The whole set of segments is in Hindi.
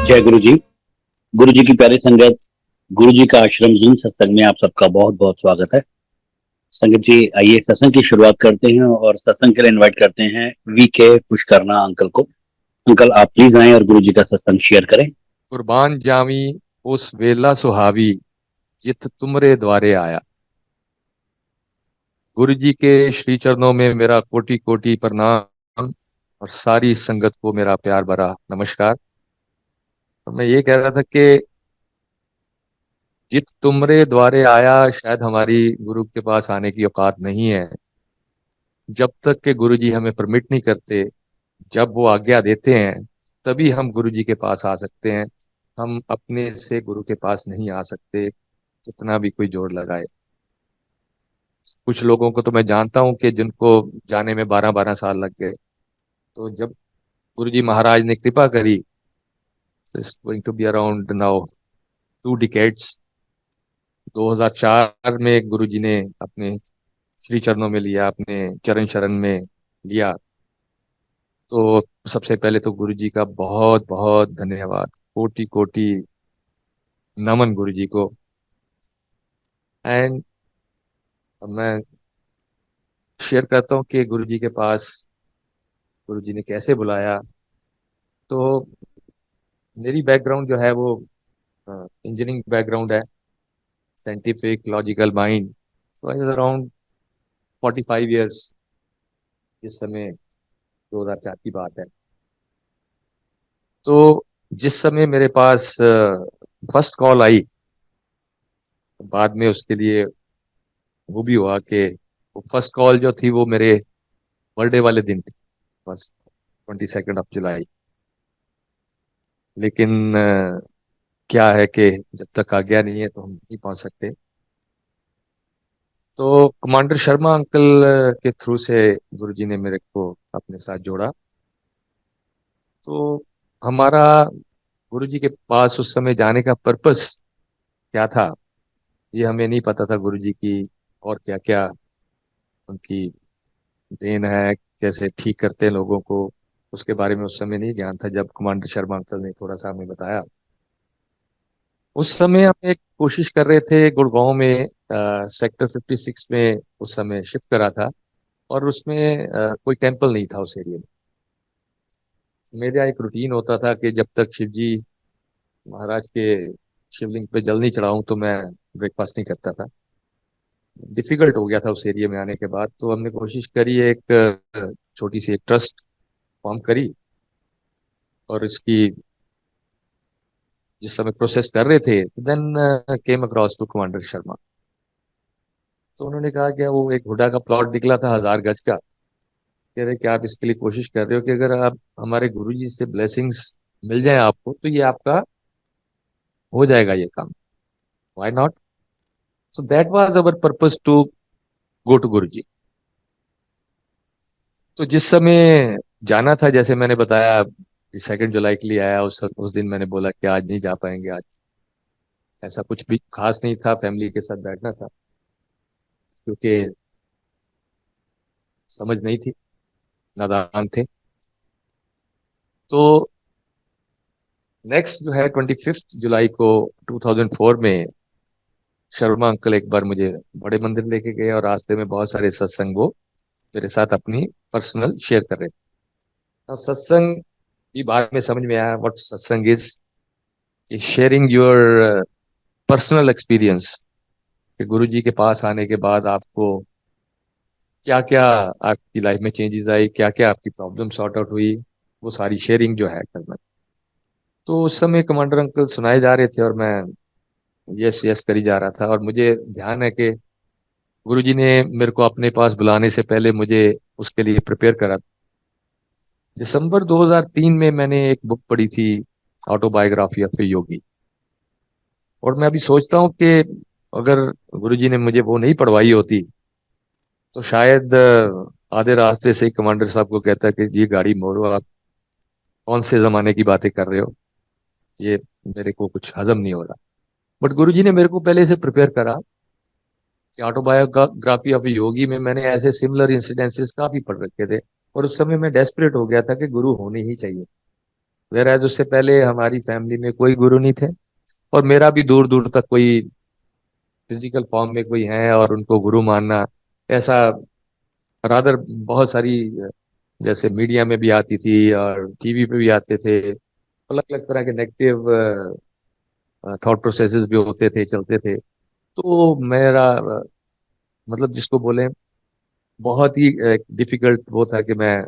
जय गुरु जी। गुरु जी की प्यारी संगत, गुरु जी का आश्रम जूम सत्संग में आप सबका बहुत बहुत स्वागत है। संगत जी, आइए सत्संग की शुरुआत करते हैं और सत्संग के लिए इनवाइट करते हैं वी के पुष्करना अंकल को। अंकल, आप प्लीज आए और गुरु जी का सत्संग शेयर करें। कुर्बान जामी उस वेला सुहावी जित तुमरे द्वारे आया। गुरु जी के श्री चरणों में मेरा कोटि कोटि प्रणाम और सारी संगत को मेरा प्यार भरा नमस्कार। और मैं ये कह रहा था कि जित तुमरे द्वारे आया, शायद हमारी गुरु के पास आने की औकात नहीं है जब तक कि गुरु जी हमें परमिट नहीं करते। जब वो आज्ञा देते हैं तभी हम गुरु जी के पास आ सकते हैं। हम अपने से गुरु के पास नहीं आ सकते, कितना भी कोई जोर लगाए। कुछ लोगों को तो मैं जानता हूँ कि जिनको जाने में 12-12 साल लग गए। तो जब गुरु जी महाराज ने कृपा करी, it's going to be around now 2 decades. 2004 में गुरु जी ने अपने श्री चरणों में लिया, अपने चरण शरण में लिया। तो सबसे पहले तो गुरु जी का बहुत बहुत धन्यवाद, कोटि कोटि नमन गुरु जी को। एंड मैं शेयर करता हूँ कि गुरु जी के पास गुरु जी ने कैसे बुलाया। तो मेरी बैकग्राउंड जो है वो इंजीनियरिंग बैकग्राउंड है, साइंटिफिक लॉजिकल माइंड। तो आई वाज अराउंड 45 ईयर्स इस समय, 2004 की बात है। तो जिस समय मेरे पास फर्स्ट कॉल आई, बाद में उसके लिए वो भी हुआ कि वो फर्स्ट कॉल जो थी वो मेरे बर्थडे वाले दिन थी, बस 22 जुलाई। लेकिन क्या है कि जब तक आज्ञा नहीं है तो हम नहीं पहुंच सकते। तो कमांडर शर्मा अंकल के थ्रू से गुरुजी ने मेरे को अपने साथ जोड़ा। तो हमारा गुरुजी के पास उस समय जाने का पर्पस क्या था, ये हमें नहीं पता था। गुरुजी की और क्या क्या उनकी देन है, कैसे ठीक करते हैं लोगों को, उसके बारे में उस समय नहीं ज्ञान था। जब कमांडर शर्मा अंकल ने थोड़ा सा हमें बताया, उस समय हम एक कोशिश कर रहे थे गुड़गांव में, सेक्टर 56 में उस समय शिफ्ट करा था। और उसमें कोई टेम्पल नहीं था उस एरिया में। मेरा एक रूटीन होता था कि जब तक शिव जी महाराज के शिवलिंग पे जल नहीं चढ़ाऊं तो मैं ब्रेकफास्ट नहीं करता था। डिफिकल्ट हो गया था उस एरिया में आने के बाद। तो हमने कोशिश करी, एक छोटी सी एक ट्रस्ट फॉर्म करी। और इसकी जिस समय प्रोसेस कर रहे थे, then came across to commander Sharma. तो उन्होंने कहा कि वो एक हुडा का प्लॉट निकला था 1000 गज का। कह रहे कि आप इसके लिए कोशिश कर रहे हो कि अगर आप हमारे गुरुजी से ब्लेसिंग्स मिल जाए आपको तो ये आपका हो जाएगा ये काम। Why not. So that was our purpose to go to Guruji. तो जिस समय जाना था, जैसे मैंने बताया, 2 जुलाई के लिए आया। उस दिन मैंने बोला कि आज नहीं जा पाएंगे। आज ऐसा कुछ भी खास नहीं था, फैमिली के साथ बैठना था, क्योंकि समझ नहीं थी, नादान थे। तो नेक्स्ट जो है 25 जुलाई को 2004 में शर्मा अंकल एक बार मुझे बड़े मंदिर लेके गए और रास्ते में बहुत सारे सत्संग वो मेरे साथ अपनी पर्सनल शेयर कर रहे थे। और सत्संग भी बाद में समझ में आया व्हाट सत्संग is, sharing your personal experience. कि गुरु जी के पास आने के बाद आपको क्या क्या आपकी लाइफ में चेंजेस आई, क्या क्या आपकी प्रॉब्लम सॉर्ट आउट हुई, वो सारी शेयरिंग जो है करना। तो उस समय कमांडर अंकल सुनाए जा रहे थे और मैं यस यस करी जा रहा था। और मुझे ध्यान है कि गुरुजी ने मेरे को अपने पास बुलाने से पहले मुझे उसके लिए प्रिपेयर करा। दिसंबर 2003 में मैंने एक बुक पढ़ी थी, ऑटोबायोग्राफी ऑफ ए योगी। और मैं अभी सोचता हूँ कि अगर गुरुजी ने मुझे वो नहीं पढ़वाई होती तो शायद आधे रास्ते से ही कमांडर साहब को कहता कि ये गाड़ी मोड़ो, आप कौन से जमाने की बातें कर रहे हो, ये मेरे को कुछ हजम नहीं हो रहा। बट गुरुजी ने मेरे को पहले से प्रिपेयर करा कि ऑटोबायोग्राफी ऑफ योगी में मैंने ऐसे सिमिलर इंसिडेंसेस काफी पढ़ रखे थे। और उस समय मैं डेस्परेट हो गया था कि गुरु होने ही चाहिए। वेयर उससे पहले हमारी फैमिली में कोई गुरु नहीं थे, और मेरा भी दूर दूर तक कोई फिजिकल फॉर्म में कोई है और उनको गुरु मानना, ऐसा रादर बहुत सारी जैसे मीडिया में भी आती थी और टीवी पे भी आते थे, अलग अलग तरह के नेगेटिव थॉट प्रोसेसेस भी होते थे, चलते थे। तो मेरा मतलब जिसको बोले, बहुत ही डिफिकल्ट वो था कि मैं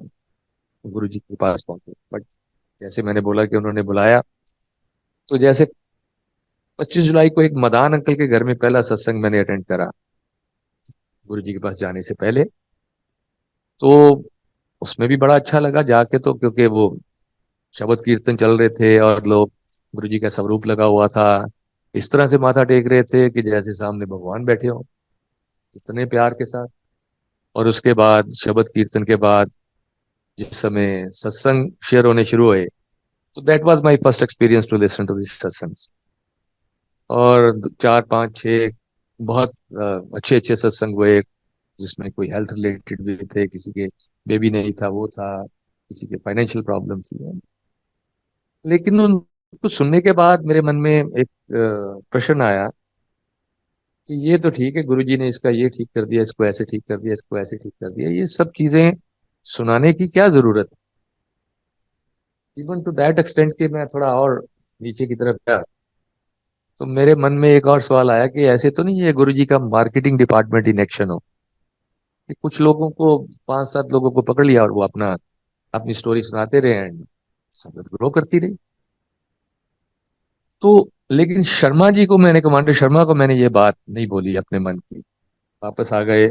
गुरु जी के पास पहुंचूं। बट जैसे मैंने बोला कि उन्होंने बुलाया, तो जैसे 25 जुलाई को एक मदान अंकल के घर में पहला सत्संग मैंने अटेंड करा गुरु जी के पास जाने से पहले। तो उसमें भी बड़ा अच्छा लगा जाके, तो क्योंकि वो शबद कीर्तन चल रहे थे और लोग गुरु जी का स्वरूप लगा हुआ था, इस तरह से माथा टेक रहे थे कि जैसे सामने भगवान बैठे हो, इतने प्यार के साथ। और उसके बाद शबद कीर्तन के बाद जिस समय सत्संग शेयर होने शुरू हुए, तो that was my first experience to listen to this satsang. और चार पांच छः बहुत अच्छे अच्छे सत्संग हुए, जिसमें कोई हेल्थ रिलेटेड भी थे, किसी के बेबी नहीं था वो था, किसी के फाइनेंशियल प्रॉब्लम थी। लेकिन उनको सुनने के बाद मेरे मन में एक प्रश्न आया कि ये तो ठीक है, गुरुजी ने इसका ये ठीक कर दिया, इसको ऐसे ठीक कर दिया, इसको ऐसे ठीक कर दिया, ये सब चीजें सुनाने की क्या जरूरत है। इवन टू दैट एक्सटेंट कि मैं थोड़ा और नीचे की तरफ गया, तो मेरे मन में एक और सवाल आया कि ऐसे तो नहीं है गुरुजी का मार्केटिंग डिपार्टमेंट इन एक्शन हो, कि कुछ लोगों को, पांच सात लोगों को पकड़ लिया और वो अपना अपनी स्टोरी सुनाते रहे एंड संगत ग्रो करती रही। तो लेकिन शर्मा जी को मैंने, कमांडर शर्मा को मैंने ये बात नहीं बोली अपने मन की, वापस आ गए।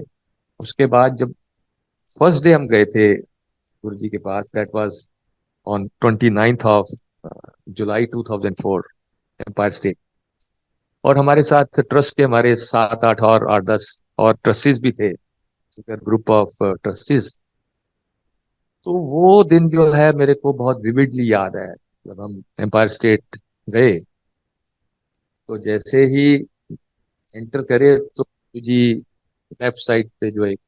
उसके बाद जब फर्स्ट डे हम गए थे गुरु जी के पास, that was on 29th of July 2004, Empire State. और हमारे साथ ट्रस्ट के हमारे सात आठ और आठ दस और ट्रस्टीज भी थे, ग्रुप ऑफ ट्रस्टीज। तो वो दिन जो है मेरे को बहुत विविडली याद है। जब हम एम्पायर स्टेट गए, तो जैसे ही एंटर करे, तो जी लेफ्ट साइड पे जो एक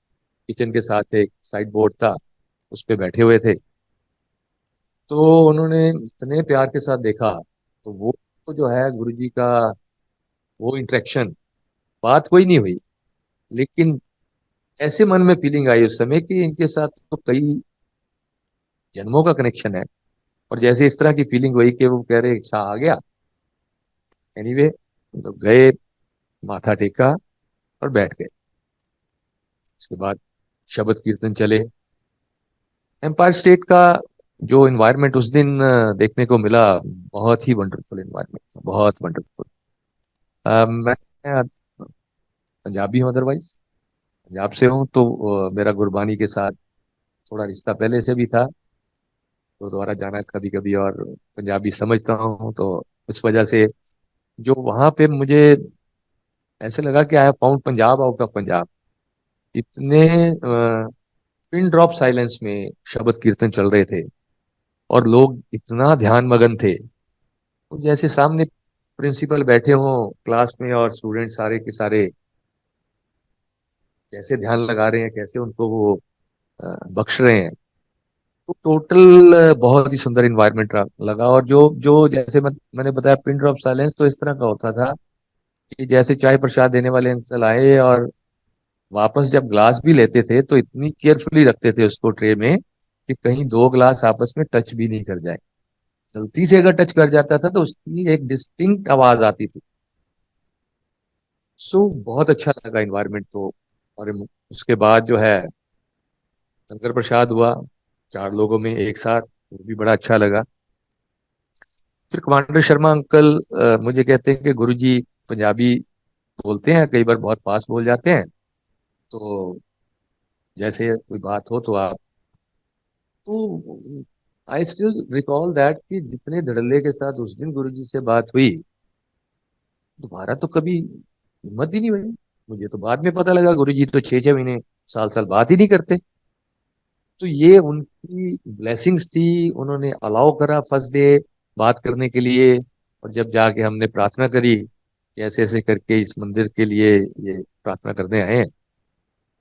किचन के साथ एक साइड बोर्ड था, उस पे बैठे हुए थे। तो उन्होंने इतने प्यार के साथ देखा, तो वो तो जो है गुरु जी का वो इंटरेक्शन, बात कोई नहीं हुई, लेकिन ऐसे मन में फीलिंग आई उस समय कि इनके साथ तो कई जन्मों का कनेक्शन है। और जैसे इस तरह की फीलिंग हुई कि वो कह रहे अच्छा आ गया। एनीवे, तो गए, माथा टेका और बैठ गए। उसके बाद शबद कीर्तन चले। एम्पायर स्टेट का जो इन्वायरमेंट उस दिन देखने को मिला, बहुत ही वंडरफुल इन्वायरमेंट था, बहुत वंडरफुल। मैं पंजाबी हूँ, अदरवाइज पंजाब से हूँ, तो मेरा गुरबानी के साथ थोड़ा रिश्ता पहले से भी था, गुरुद्वारा जाना कभी कभी, और पंजाबी समझता हूँ। तो उस वजह से जो वहाँ पे मुझे ऐसे लगा कि I found Punjab out of Punjab. इतने पिन ड्रॉप साइलेंस में शबद कीर्तन चल रहे थे और लोग इतना ध्यान मगन थे। तो जैसे सामने प्रिंसिपल बैठे हों क्लास में और स्टूडेंट सारे के सारे कैसे ध्यान लगा रहे हैं, कैसे उनको वो बख्श रहे हैं। तो टोटल बहुत ही सुंदर इन्वायरमेंट लगा। और जो जो जैसे मैंने बताया पिन ड्रॉप साइलेंस, तो इस तरह का होता था कि जैसे चाय प्रसाद देने वाले अंकल आए और वापस जब ग्लास भी लेते थे, तो इतनी केयरफुली रखते थे उसको ट्रे में कि कहीं दो ग्लास आपस में टच भी नहीं कर जाए। गलती से अगर टच कर जाता था तो उसकी एक डिस्टिंक्ट आवाज आती थी। सो बहुत अच्छा लगा इन्वायरमेंट तो। और उसके बाद जो है लंगर प्रसाद हुआ, चार लोगों में एक साथ, वो भी बड़ा अच्छा लगा। फिर कमांडर शर्मा अंकल मुझे कहते हैं कि गुरुजी पंजाबी बोलते हैं, कई बार बहुत फास्ट बोल जाते हैं, तो जैसे कोई बात हो तो आप, तो आई स्टिल रिकॉल दैट कि जितने धड़ल्ले के साथ उस दिन गुरुजी से बात हुई, दोबारा तो कभी हिम्मत ही नहीं हुई। मुझे तो बाद में पता लगा गुरुजी तो छह छह महीने, साल साल बात ही नहीं करते। तो ये उनकी ब्लेसिंग्स थी, उन्होंने अलाउ करा फर्स्ट डे बात करने के लिए। और जब जाके हमने प्रार्थना करी कि ऐसे ऐसे करके इस मंदिर के लिए ये प्रार्थना करने आए हैं,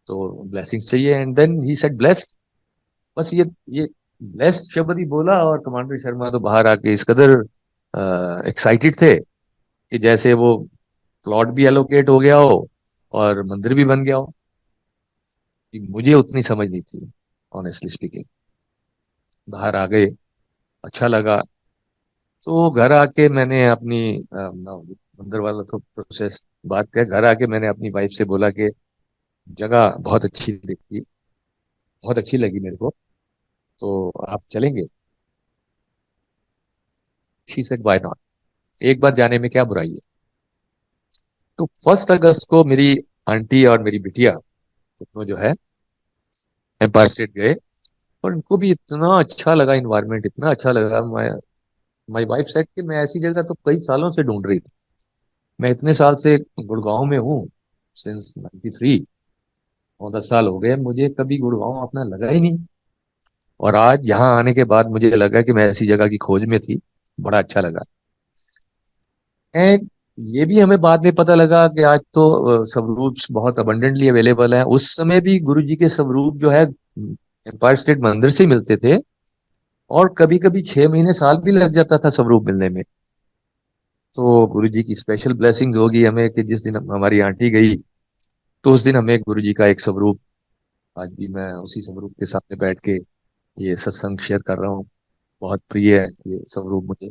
तो ब्लेसिंग्स चाहिए, and then he said blessed. बस ये ब्लेस्ड शब्द ही बोला और कमांडर शर्मा तो बाहर आके इस कदर एक्साइटेड थे कि जैसे वो प्लॉट भी एलोकेट हो गया हो और मंदिर भी बन गया हो। कि मुझे उतनी समझ नहीं थी, ऑनेस्टली स्पीकिंग। बाहर आ गए, अच्छा लगा। तो घर आके मैंने अपनी मंदिर वाला तो प्रोसेस बात किया। घर आके मैंने अपनी वाइफ से बोला कि जगह बहुत अच्छी दिखती, बहुत अच्छी लगी मेरे को, तो आप चलेंगे? शी सेड व्हाई नॉट, एक बार जाने में क्या बुराई है। तो 1 अगस्त को मेरी आंटी और मेरी बिटिया दोनों जो है एम्पायर स्टेट गए। और उनको भी इतना अच्छा लगा, इन्वायरमेंट इतना अच्छा लगा। माई वाइफ सेड कि मैं ऐसी जगह तो कई सालों से ढूंढ रही थी। मैं इतने साल से गुड़गांव में हूँ, सिंस 93, 9-10 साल हो गए, मुझे कभी गुड़गांव अपना लगा ही नहीं। और आज यहाँ आने के बाद मुझे लगा कि मैं ऐसी जगह की खोज में थी। बड़ा अच्छा लगा। एंड ये भी हमें बाद में पता लगा कि आज तो स्वरूप बहुत अबंडेंटली अवेलेबल है। उस समय भी गुरु जी के स्वरूप जो है एम्पायर स्टेट मंदिर से ही मिलते थे। और कभी कभी 6 महीने साल भी लग जाता था स्वरूप मिलने में। तो गुरु जी की स्पेशल ब्लेसिंग्स होगी हमें कि जिस दिन हमारी आंटी गई, तो उस दिन हमें गुरु जी का एक स्वरूप, आज भी मैं उसी स्वरूप के सामने बैठ के ये सत्संग शेयर कर रहा हूँ। बहुत प्रिय है ये स्वरूप मुझे।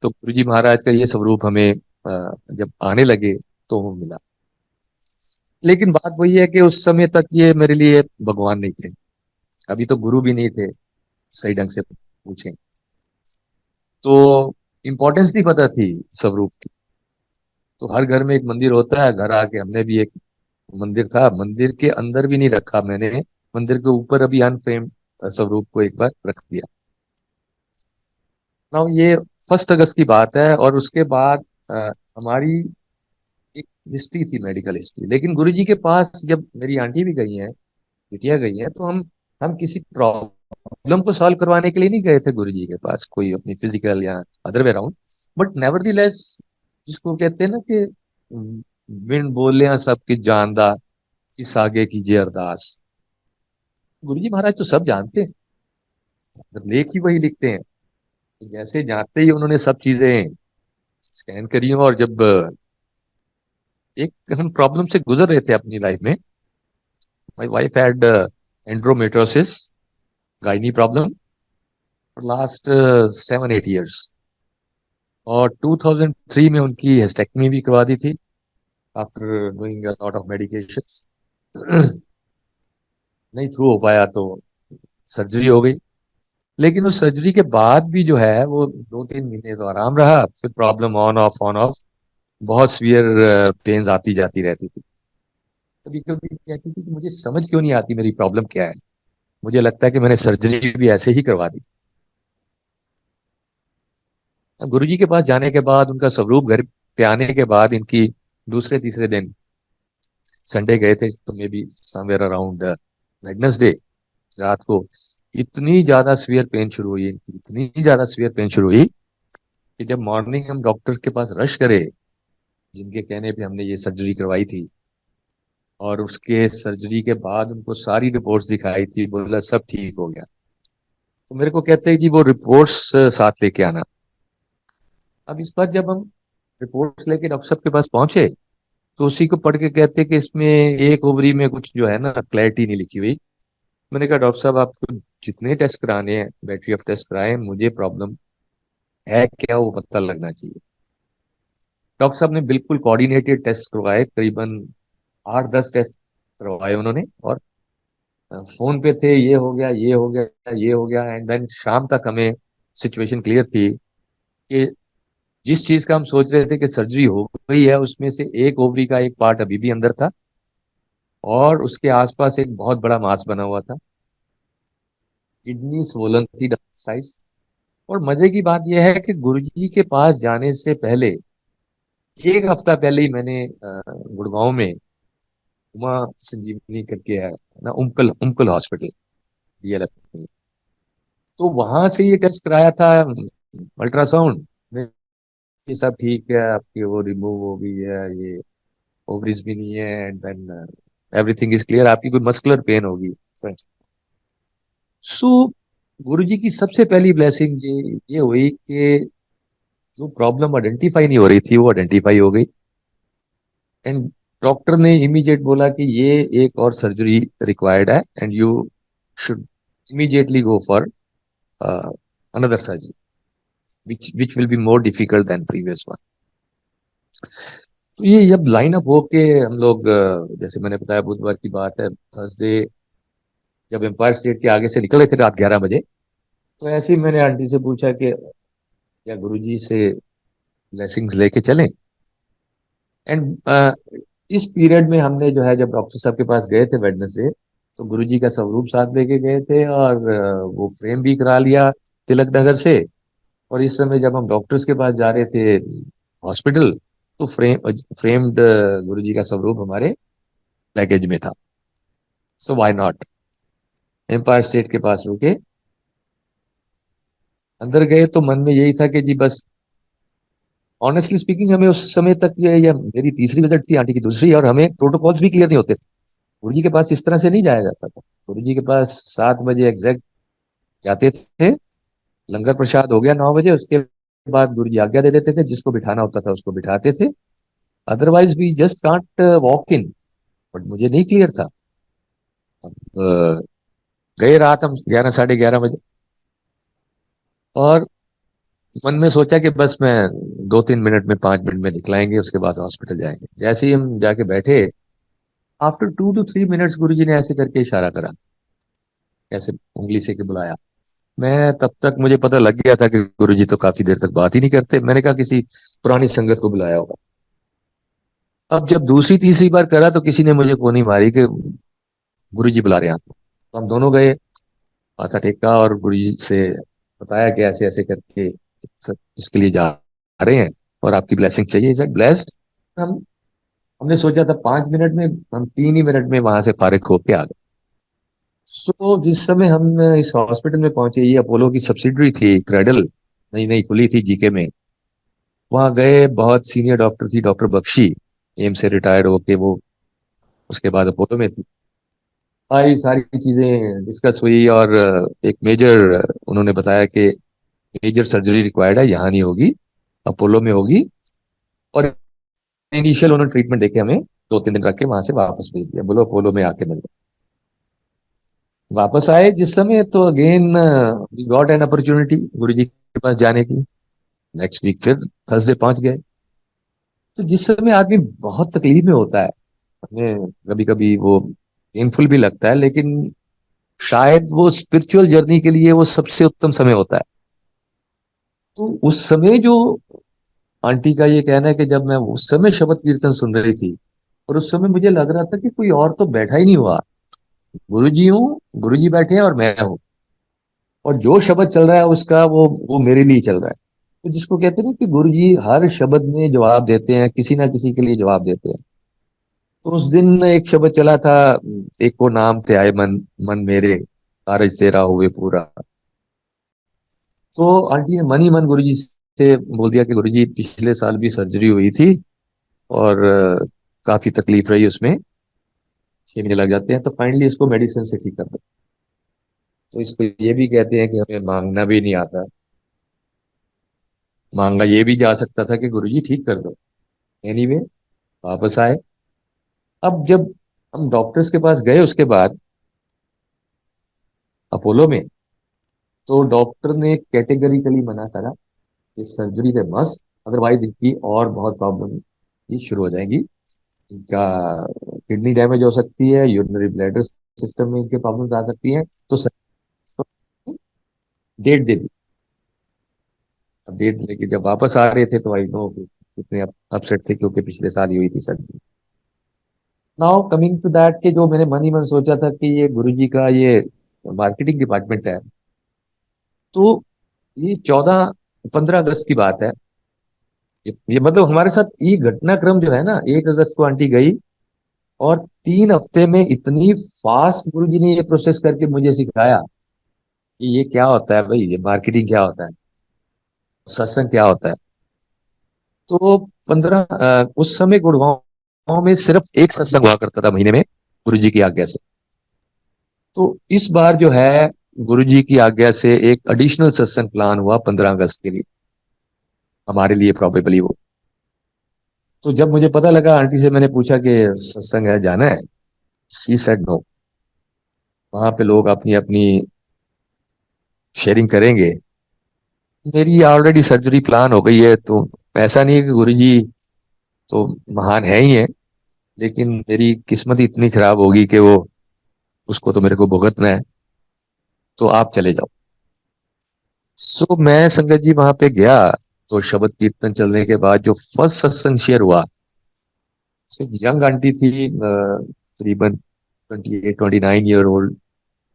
तो गुरु जी महाराज का ये स्वरूप हमें जब आने लगे तो वो मिला। लेकिन बात वही है कि उस समय तक ये मेरे लिए भगवान नहीं थे, अभी तो गुरु भी नहीं थे सही ढंग से पूछें तो। इम्पोर्टेंस नहीं पता थी स्वरूप की। तो हर घर में एक मंदिर होता है, घर आके हमने भी एक मंदिर था, मंदिर के अंदर भी नहीं रखा मैंने, मंदिर के ऊपर अभी अनफ्रेम स्वरूप को एक बार रख दिया। ना ये 1 अगस्त की बात है। और उसके बाद हमारी एक हिस्ट्री थी, मेडिकल हिस्ट्री। लेकिन गुरुजी के पास जब मेरी आंटी भी गई हैं, बिटिया गई हैं, तो हम किसी प्रॉब्लम को सॉल्व करवाने के लिए नहीं गए थे गुरुजी के पास, कोई अपनी फिजिकल या अदर वे राउंड। बट नेवरदीलेस, जिसको कहते हैं ना कि बिन बोलिया सबकी जानदा, किस आगे कीजिए अरदास। गुरुजी महाराज तो सब जानते हैं, लेख ही वही लिखते हैं। तो जैसे जानते ही उन्होंने सब चीजें स्कैन करी और जब एक हम प्रॉब्लम से गुजर रहे थे अपनी लाइफ में। My wife had endometriosis, gynae problem, for last 7-8 years। और 2003 में उनकी हिस्टेक्टमी भी करवा दी थी after doing a lot of medications. नहीं थ्रू हो पाया तो सर्जरी हो गई। लेकिन उस सर्जरी के बाद भी जो है वो 2-3 महीने तो आराम रहा, फिर problem on off on off, बहुत सीवियर पेन्स आती जाती रहती थी। कभी कभी कहती थी कि मुझे समझ क्यों नहीं आती मेरी प्रॉब्लम क्या है, मुझे लगता है कि मैंने सर्जरी भी ऐसे ही करवा दी। गुरुजी के पास जाने के बाद, उनका स्वरूप घर पे आने के बाद, इनकी दूसरे तीसरे दिन संडे गए थे तो may be somewhere around Wednesday रात को इतनी ज्यादा सीवियर पेन शुरू हुई इनकी, इतनी ज्यादा सीवियर पेन शुरू हुई कि जब मॉर्निंग हम डॉक्टर के पास रश करे, जिनके कहने पे हमने ये सर्जरी करवाई थी, और उसके सर्जरी के बाद उनको सारी रिपोर्ट्स दिखाई थी, बोला सब ठीक हो गया। तो मेरे को कहते हैं जी वो रिपोर्ट्स साथ लेके आना। अब इस बार जब हम रिपोर्ट्स लेके डॉक्टर साहब के पास पहुंचे, तो उसी को पढ़ के कहते हैं कि इसमें एक ओवरी में कुछ जो है ना क्लैरिटी नहीं लिखी हुई। मैंने कहा डॉक्टर साहब आपको जितने टेस्ट कराने हैं, बैटरी ऑफ टेस्ट कराए, मुझे प्रॉब्लम है क्या वो पता लगना चाहिए। डॉक्टर साहब ने बिल्कुल कोऑर्डिनेटेड टेस्ट करवाए, करीबन 8-10 टेस्ट करवाए उन्होंने। और फोन पे थे, ये हो गया, ये हो गया, ये हो गया। एंड देन शाम तक हमें सिचुएशन क्लियर थी कि जिस चीज का हम सोच रहे थे कि सर्जरी हो गई है, उसमें से एक ओवरी का एक पार्ट अभी भी अंदर था और उसके आसपास एक बहुत बड़ा मांस बना हुआ था। किडनी स्वोलन थी, साइज। और मजे की बात यह है कि गुरुजी के पास जाने से पहले, 1 हफ्ता पहले ही मैंने गुड़गांव में उमा संजीवनी करके है ना, उमकल उमकल हॉस्पिटल, डीएलएफ में, तो वहां से ये टेस्ट कराया था, अल्ट्रासाउंड में। ये सब ठीक है, आपकी वो रिमूव हो गई है, ये ओवरीज भी नहीं है, and then everything is clear, आपकी कोई मस्कुलर पेन होगी। सो गुरुजी की सबसे पहली ब्लेसिंग ये हुई कि जो प्रॉब्लम आइडेंटिफाई नहीं हो रही थी वो आइडेंटिफाई हो गई। एंड डॉक्टर ने इमीडिएट बोला कि ये एक और सर्जरी रिक्वायर्ड है and you should immediately go for another surgery which will be more difficult than previous one. तो ये जब लाइन अप होके हम लोग जैसे मैंने बताया बुधवार की बात है, थर्सडे जब एम्पायर स्टेट के आगे से निकले थे रात 11 बजे, तो ऐसे ही मैंने आंटी से पूछा कि क्या गुरुजी से ब्लेसिंग्स लेके चलें। एंड इस पीरियड में हमने जो है जब डॉक्टर साहब के पास गए थे वेडनेसडे, तो गुरुजी का स्वरूप साथ लेके गए थे और वो फ्रेम भी करा लिया तिलक नगर से। और इस समय जब हम डॉक्टर्स के पास जा रहे थे हॉस्पिटल, तो फ्रेम्ड गुरुजी का स्वरूप हमारे लगेज में था। So why not, Empire State के पास रुके, अंदर गए तो मन में यही था कि जी बस, ऑनेस्टली स्पीकिंग हमें उस समय तक ये मेरी तीसरी विजिट थी, आंटी की दूसरी, और हमें प्रोटोकॉल्स भी क्लियर नहीं होते थे। गुरुजी के पास इस तरह से नहीं जाया जाता था। गुरुजी के पास 7 बजे एग्जैक्ट जाते थे, लंगर प्रसाद हो गया 9 बजे, उसके बाद गुरुजी आज्ञा दे देते थे, जिसको बिठाना होता था उसको बिठाते थे, otherwise we just can't walk in. But मुझे नहीं क्लियर था। अब गए रात हम 11 साढ़े 11 बजे, और मन में सोचा कि बस मैं 2-3 मिनट में 5 मिनट में निकलाएंगे, उसके बाद हॉस्पिटल जाएंगे। जैसे ही हम जाके बैठे, आफ्टर 2 to 3 मिनट्स गुरुजी ने ऐसे करके इशारा करा, ऐसे उंगली से के बुलाया। मैं तब तक मुझे पता लग गया था कि गुरुजी तो काफी देर तक बात ही नहीं करते। मैंने कहा किसी पुरानी संगत को बुलाया होगा। अब जब दूसरी तीसरी बार करा तो किसी ने मुझे कोनी मारी कि गुरुजी बुला रहे हैं आपको। तो हम दोनों गए, माथा टेका और गुरुजी से बताया कि ऐसे ऐसे करके इसके लिए जा रहे हैं और आपकी ब्लेसिंग चाहिए। Is blessed. हम हमने सोचा था 5 मिनट में, हम 3 ही मिनट में वहां से फारिग होके आ गए। सो जिस समय हम इस हॉस्पिटल में पहुंचे, ये अपोलो की सब्सिडरी थी, क्रेडल नई नई खुली थी जीके में। वहां गए, बहुत सीनियर डॉक्टर थी, डॉक्टर बख्शी, एम्स से रिटायर्ड होके वो उसके बाद अपोलो में थी। आई सारी चीजें डिस्कस हुई और एक मेजर उन्होंने बताया कि मेजर सर्जरी रिक्वायर्ड है, यहाँ नहीं होगी, अपोलो में होगी। और इनिशियल उन्होंने ट्रीटमेंट देके हमें 2-3 दिन रख के वहां से वापस भेज दिया, बोलो अपोलो में आके मिल। वापस आए जिस समय, तो again we got an opportunity Guruji के पास जाने की। नेक्स्ट वीक फिर थर्सडे पहुंच गए। तो जिस समय आदमी बहुत तकलीफ में होता है, हमें कभी कभी वो पेनफुल भी लगता है, लेकिन शायद वो स्पिरिचुअल जर्नी के लिए वो सबसे उत्तम समय होता है। तो उस समय जो आंटी का ये कहना है कि जब मैं उस समय शब्द कीर्तन सुन रही थी, और उस समय मुझे लग रहा था कि कोई और तो बैठा ही नहीं हुआ, गुरुजी हूँ, गुरुजी बैठे हैं और मैं हूँ, और जो शब्द चल रहा है उसका वो मेरे लिए चल रहा है। तो जिसको कहते हैं ना कि गुरुजी हर शब्द में जवाब देते हैं, किसी ना किसी के लिए जवाब देते हैं। तो उस दिन एक शब्द चला था, एक को नाम थे आए मन, मन मेरे कारज तेरा हुए पूरा। तो आंटी ने मन ही मन गुरुजी से बोल दिया कि गुरुजी पिछले साल भी सर्जरी हुई थी और काफी तकलीफ रही उसमें, 6 महीने लग जाते हैं, तो फाइनली इसको मेडिसिन से ठीक कर दो। तो इसको ये भी कहते हैं कि हमें मांगना भी नहीं आता, मांगा ये भी जा सकता था कि गुरुजी ठीक कर दो। एनीवे, वापस आए। अब जब हम डॉक्टर्स के पास गए उसके बाद अपोलो में, तो डॉक्टर ने कैटेगरिकली मना करा कि सर्जरी से मस्ट, अदरवाइज इनकी और बहुत प्रॉब्लम ये शुरू हो जाएंगी। इनका किडनी डैमेज हो सकती है, यूरिनरी ब्लैडर सिस्टम में इनके प्रॉब्लम्स आ सकती हैं। तो डेट दे दी। अब डेट लेके जब वापस आ रहे थे तो आई नो कितने अपसेट थे, क्योंकि पिछले साल ही हुई थी surgery. Now coming to that, कि जो मैंने मन ही मन सोचा था कि ये गुरुजी का ये मार्केटिंग डिपार्टमेंट है, तो ये 14-15 अगस्त की बात है। ये मतलब हमारे साथ ये घटनाक्रम जो है ना, 1 अगस्त को आंटी गई, और 3 हफ्ते में इतनी फास्ट गुरुजी ने ये प्रोसेस करके मुझे सिखाया कि ये क्या होता है भाई, ये मार्केटिंग क्या होता है, सत्संग क्या होता है। तो उस समय गुड़गांव में सिर्फ एक सत्संग हुआ करता था महीने में, गुरुजी की आज्ञा से। तो इस बार जो है गुरुजी की आज्ञा से एक एडिशनल सत्संग प्लान हुआ 15 अगस्त के लिए, हमारे लिए प्रॉबेबली वो। तो जब मुझे पता लगा, आंटी से मैंने पूछा कि सत्संग है, जाना है? शी सेड नो, वहां पे लोग अपनी अपनी शेयरिंग करेंगे, मेरी ऑलरेडी सर्जरी प्लान हो गई है। तो ऐसा नहीं है कि गुरुजी तो महान है ही है, लेकिन मेरी किस्मत ही इतनी खराब होगी कि वो, उसको तो मेरे को भुगतना है, तो आप चले जाओ। सो मैं संगत जी वहां पे गया। तो शब्द कीर्तन चलने के बाद जो फर्स्ट सत्संग शेयर हुआ, यंग आंटी थी, करीबन 28-29 ईयर ओल्ड,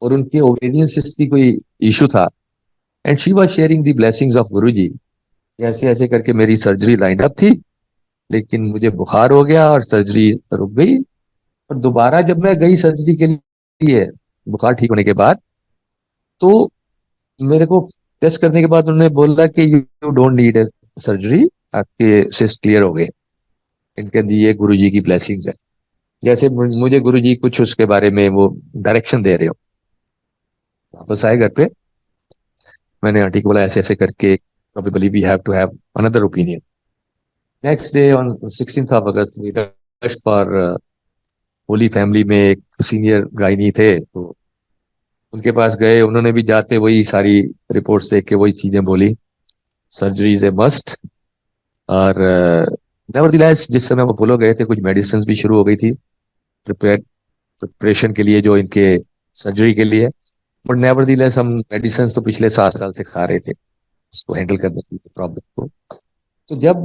और उनके ओवेरियन सिस्ट की कोई इशू था, and she was sharing the blessings of Guruji. ऐसे ऐसे करके मेरी सर्जरी लाइन अप थी, लेकिन मुझे बुखार हो गया और सर्जरी रुक गई। और दोबारा जब मैं गई सर्जरी के लिए, बुखार ठीक होने के बाद, तो मेरे को टेस्ट करने के बाद उन्होंने बोला कि यू डोंट नीड सर्जरी, आपके सिस्ट क्लियर हो गए, इनके दिए गुरुजी की ब्लेसिंग्स है। जैसे मुझे गुरुजी कुछ उसके बारे में वो डायरेक्शन दे रहे हो। वापस आए घर पे, मैंने आंटी को बोला ऐसे ऐसे करके, probably we have to have another opinion. Next day on 16 August we rushed for Holy Family में एक सीनियर गायनी थे, तो उनके पास गए। उन्होंने भी जाते वही सारी रिपोर्ट्स देख के वही चीजें बोली, सर्जरी इज ए मस्ट। और नेवरदीलेस जिस समय वो बोलो गए थे, कुछ मेडिसिन भी शुरू हो गई थी प्रिपरेशन के लिए, जो इनके सर्जरी के लिए। बट नेवरदीलेस हम मेडिसिन तो पिछले 7 साल से खा रहे थे इसको हैंडल करने की प्रॉब्लम को। तो जब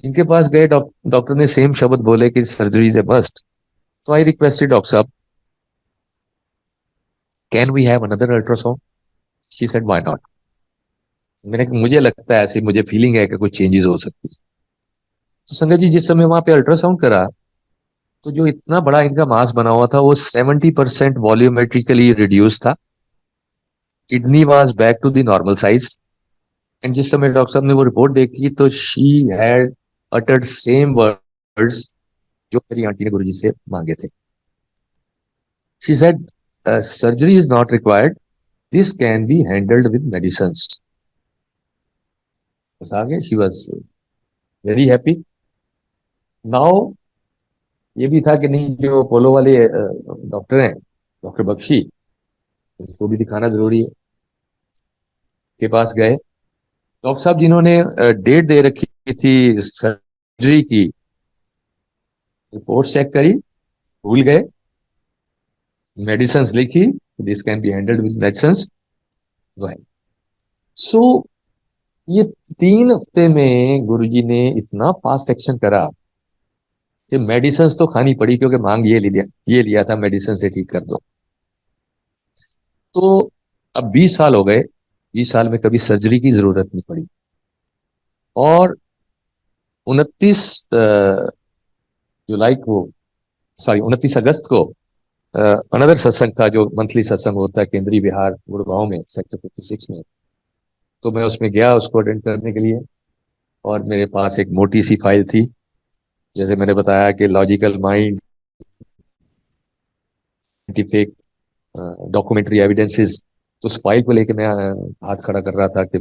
इनके पास गए, डॉक्टर ने सेम शब्द बोले कि सर्जरी इज ए मस्ट। तो आई रिक्वेस्टेड, डॉक्टर साहब can we have another ultrasound? She said why not. मैंने कहा मुझे लगता है, ऐसी मुझे फीलिंग है कि कुछ चेंजेस हो सकती है। तो संगत जी जिस समय वहां पे अल्ट्रासाउंड करा, तो जो इतना बड़ा इनका मास बना हुआ था वो 70% वॉल्यूमेट्रिकली रिड्यूस था। Kidney was back to the normal size. And जिस समय डॉक्टर साहब ने वो रिपोर्ट देखी, तो she had uttered same words जो मेरी आंटी ने गुरुजी से मांगे थे। She said surgery is not required, this can be handled with medicine. बस आगे she was very happy. Now ये भी था कि नहीं, जो पोलो वाले डॉक्टर हैं, डॉक्टर बख्शी, उनको भी दिखाना जरूरी है। के पास गए, डॉक्टर साहब जिन्होंने डेट दे रखी थी सर्जरी की, रिपोर्ट चेक करी, भूल गए, मेडिसिन लिखी, this can be handled with medicine. So ये 3 हफ्ते में गुरुजी ने इतना फास्ट एक्शन करा कि मेडिसिन तो खानी पड़ी, क्योंकि मांग ये लिया था मेडिसिन से ठीक कर दो। तो अब 20 साल हो गए, 20 साल में कभी सर्जरी की जरूरत नहीं पड़ी। और 29 जुलाई को, सॉरी 29 अगस्त को अनदर सत्संग था, जो मंथली सत्संग होता है केंद्रीय विहार गुड़गांव में, सेक्टर 56 में। तो मैं उसमें गया उसको अटेंड करने के लिए, और मेरे पास एक मोटी सी फाइल थी, जैसे मैंने बताया कि logical mind, scientific, documentary evidences. तो उस फाइल को लेके मैं हाथ खड़ा कर रहा था कि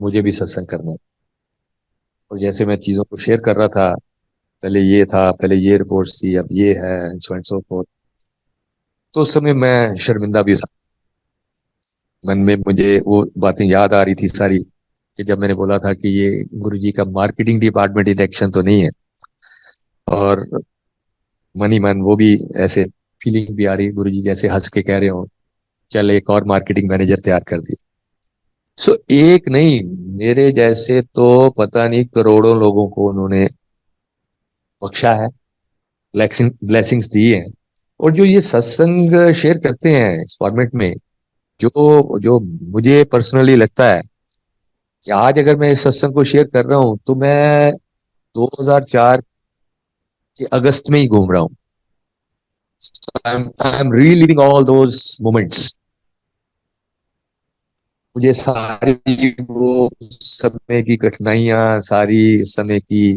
मुझे भी सत्संग करना है। और जैसे मैं चीज़ों को शेयर कर रहा था, पहले ये था, पहले ये रिपोर्ट्स थी, अब ये है, सो एंड सो फोर्थ। तो उस समय मैं शर्मिंदा भी था, मन में मुझे वो बातें याद आ रही थी सारी, कि जब मैंने बोला था कि ये गुरुजी का मार्केटिंग डिपार्टमेंट इलेक्शन तो नहीं है। और मन ही मन वो भी ऐसे फीलिंग भी आ रही, गुरुजी जैसे हंस के कह रहे हो, चल एक और मार्केटिंग मैनेजर तैयार कर दिया। सो एक नहीं, मेरे जैसे तो पता नहीं करोड़ों लोगों को उन्होंने बख्शा है, ब्लेसिंग्स दी है। और जो ये सत्संग शेयर करते हैं इस फॉर्मेट में, जो जो मुझे पर्सनली लगता है कि आज अगर मैं इस सत्संग को शेयर कर रहा हूं, तो मैं 2004 के अगस्त में ही घूम रहा हूँ। I am reliving all those moments. मुझे सारी वो समय की कठिनाइयां, सारी समय की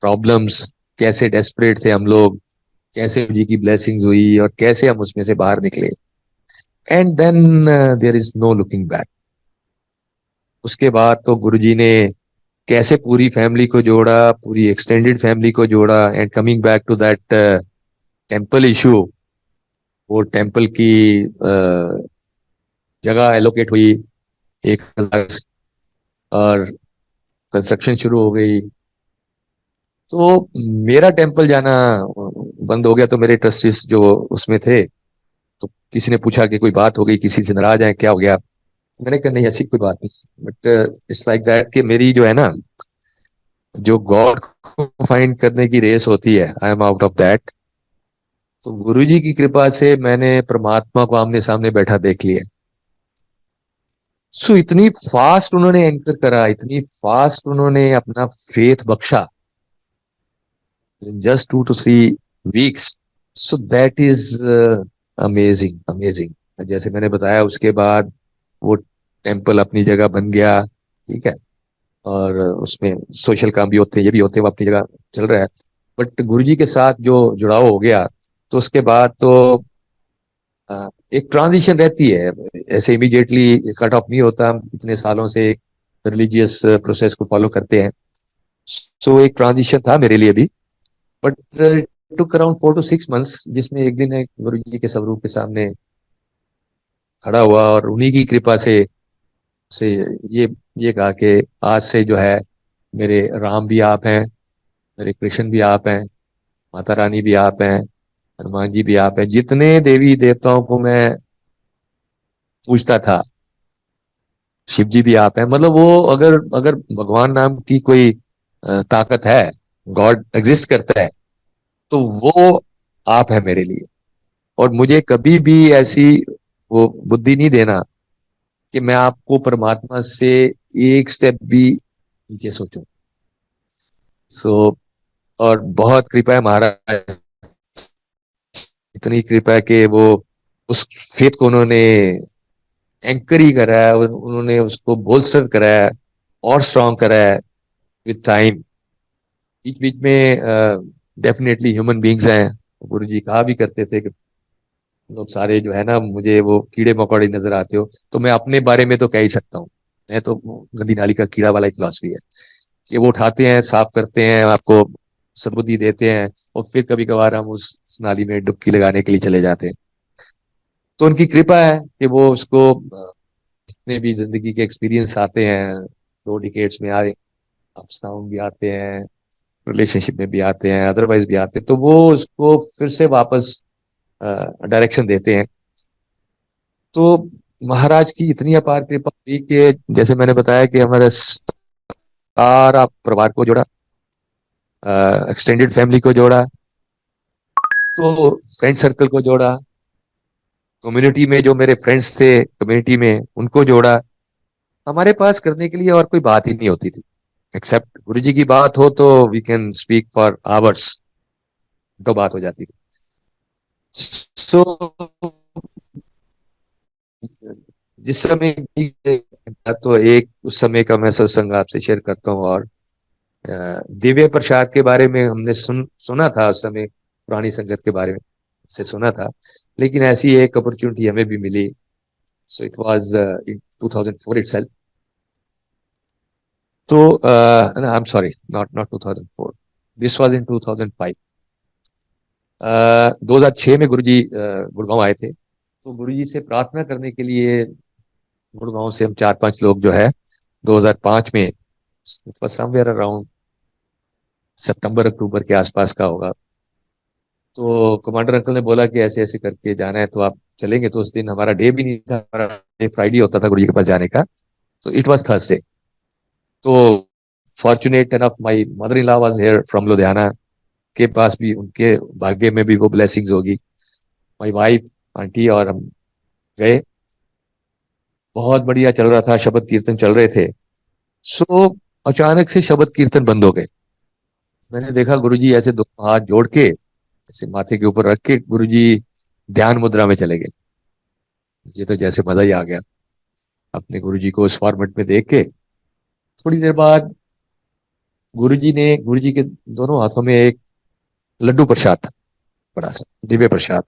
प्रॉब्लम्स, कैसे डेस्परेट थे हम लोग, कैसे जी की ब्लेसिंग्स हुई और कैसे हम उसमें से बाहर निकले, and then there is no looking back. उसके बाद तो गुरुजी ने कैसे पूरी फैमिली को जोड़ा, पूरी एक्सटेंडेड फैमिली को जोड़ा। And coming back to that temple issue, वो टेम्पल की जगह एलोकेट हुई 1,000 और कंस्ट्रक्शन शुरू हो गई। तो मेरा टेम्पल जाना बंद हो गया। तो मेरे ट्रस्टीज जो उसमें थे, तो किसी ने पूछा कि कोई बात हो गई, किसी से नाराज है, क्या हो गया? मैंने कहा नहीं, ऐसी कोई बात नहीं, बट इट्स लाइक दैट कि मेरी जो है ना, जो गॉड को फाइंड करने की रेस होती है, I am out of that. तो गुरुजी की कृपा से मैंने परमात्मा को आमने सामने बैठा देख लिया। सो इतनी फास्ट उन्होंने एंकर करा, इतनी फास्ट उन्होंने अपना फेथ बख्शा, in just 2 to 3 weeks. So that is amazing amazing. जैसे मैंने बताया, उसके बाद वो टेम्पल अपनी जगह बन गया, ठीक है। और उसमें सोशल काम भी होते हैं, ये भी होते हैं, वो अपनी जगह चल रहा है। बट गुरुजी के साथ जो जुड़ाव हो गया, तो उसके बाद तो एक ट्रांजिशन रहती है। ऐसे इमीडिएटली कट ऑफ नहीं होता, हम इतने सालों से एक रिलीजियस प्रोसेस को फॉलो करते हैं। सो एक ट्रांजिशन था मेरे लिए भी, but took around 4 to 6 months, जिसमें एक दिन एक गुरु जी के स्वरूप के सामने खड़ा हुआ और उन्हीं की कृपा से ये ये कहा कि आज से जो है, मेरे राम भी आप हैं, मेरे कृष्ण भी आप हैं, माता रानी भी आप हैं, हनुमान जी भी आप हैं, जितने देवी देवताओं को मैं पूछता था, शिव जी भी आप हैं। मतलब वो अगर अगर भगवान नाम की कोई ताकत है, गॉड एग्जिस्ट करता है, तो वो आप है मेरे लिए। और मुझे कभी भी ऐसी वो बुद्धि नहीं देना कि मैं आपको परमात्मा से एक स्टेप भी नीचे सोचूं। सो और बहुत कृपा है महाराज, इतनी कृपा है कि वो उस फेथ को उन्होंने एंकर ही करा है, उन्होंने उसको बोल्स्टर करा है और स्ट्रांग करा है विद टाइम। बीच बीच में डेफिनेटली ह्यूमन बींग्स हैं। गुरु जी कहा भी करते थे कि लोग सारे जो है ना, मुझे वो कीड़े मकोड़े नजर आते हो। तो मैं अपने बारे में तो कह ही सकता हूँ, मैं तो गंदी नाली का कीड़ा वाला एक फिलॉसफी है कि वो उठाते हैं, साफ करते हैं, आपको सद्बुद्धि देते हैं, और फिर कभी कभार हम उस नाली में डुबकी लगाने के लिए चले जाते हैं। तो उनकी कृपा है कि वो उसको जितने भी जिंदगी के एक्सपीरियंस आते हैं, 2 डिकेड्स में आए, अप्स डाउन भी आते हैं, रिलेशनशिप में भी आते हैं, अदरवाइज भी आते हैं, तो वो उसको फिर से वापस डायरेक्शन देते हैं। तो महाराज की इतनी अपार कृपा हुई कि जैसे मैंने बताया कि हमारे सारा परिवार को जोड़ा, एक्सटेंडेड फैमिली को जोड़ा, तो फ्रेंड सर्कल को जोड़ा, कम्युनिटी में जो मेरे फ्रेंड्स थे कम्युनिटी में उनको जोड़ा। हमारे पास करने के लिए और कोई बात ही नहीं होती थी, एक्सेप्ट गुरु जी की बात हो तो we can speak for hours, तो बात हो जाती थी। सो जिस समय भी, तो एक उस समय का मैं सत्संग आपसे शेयर करता हूँ। और दिव्य प्रसाद के बारे में हमने सुना था उस समय, पुरानी संगत के बारे में से सुना था, लेकिन ऐसी एक अपॉर्चुनिटी हमें भी मिली। So it was in 2004 itself. तो I am sorry, not not 2004, this was in 2005। 2006 में गुरुजी गुड़गांव आए थे। तो गुरुजी से प्रार्थना करने के लिए गुड़गांव से हम 4-5 लोग जो है, 2005 में, समवेयर अराउंड सितंबर अक्टूबर के आसपास का होगा। तो कमांडर अंकल ने बोला कि ऐसे ऐसे करके जाना है, तो आप चलेंगे? तो उस दिन हमारा डे भी नहीं था, हमारा डे फ्राइडे होता था गुरु जी के पास जाने का। तो इट वाज थर्सडे। तो fortunate enough my mother in law was here from Ludhiana, के पास भी उनके भाग्य में भी वो ब्लेसिंग्स होगी। माय वाइफ, आंटी और हम गए। बहुत बढ़िया चल रहा था, शब्द कीर्तन चल रहे थे। सो अचानक से शब्द कीर्तन बंद हो गए। मैंने देखा गुरुजी ऐसे दो हाथ जोड़ के ऐसे माथे के ऊपर रख के गुरुजी ध्यान मुद्रा में चले गए। ये तो जैसे मजा ही आ गया अपने गुरुजी को उस फॉर्मेट में देख के। थोड़ी देर बाद गुरुजी के दोनों हाथों में एक लड्डू प्रसाद था, बड़ा सा दिव्य प्रसाद।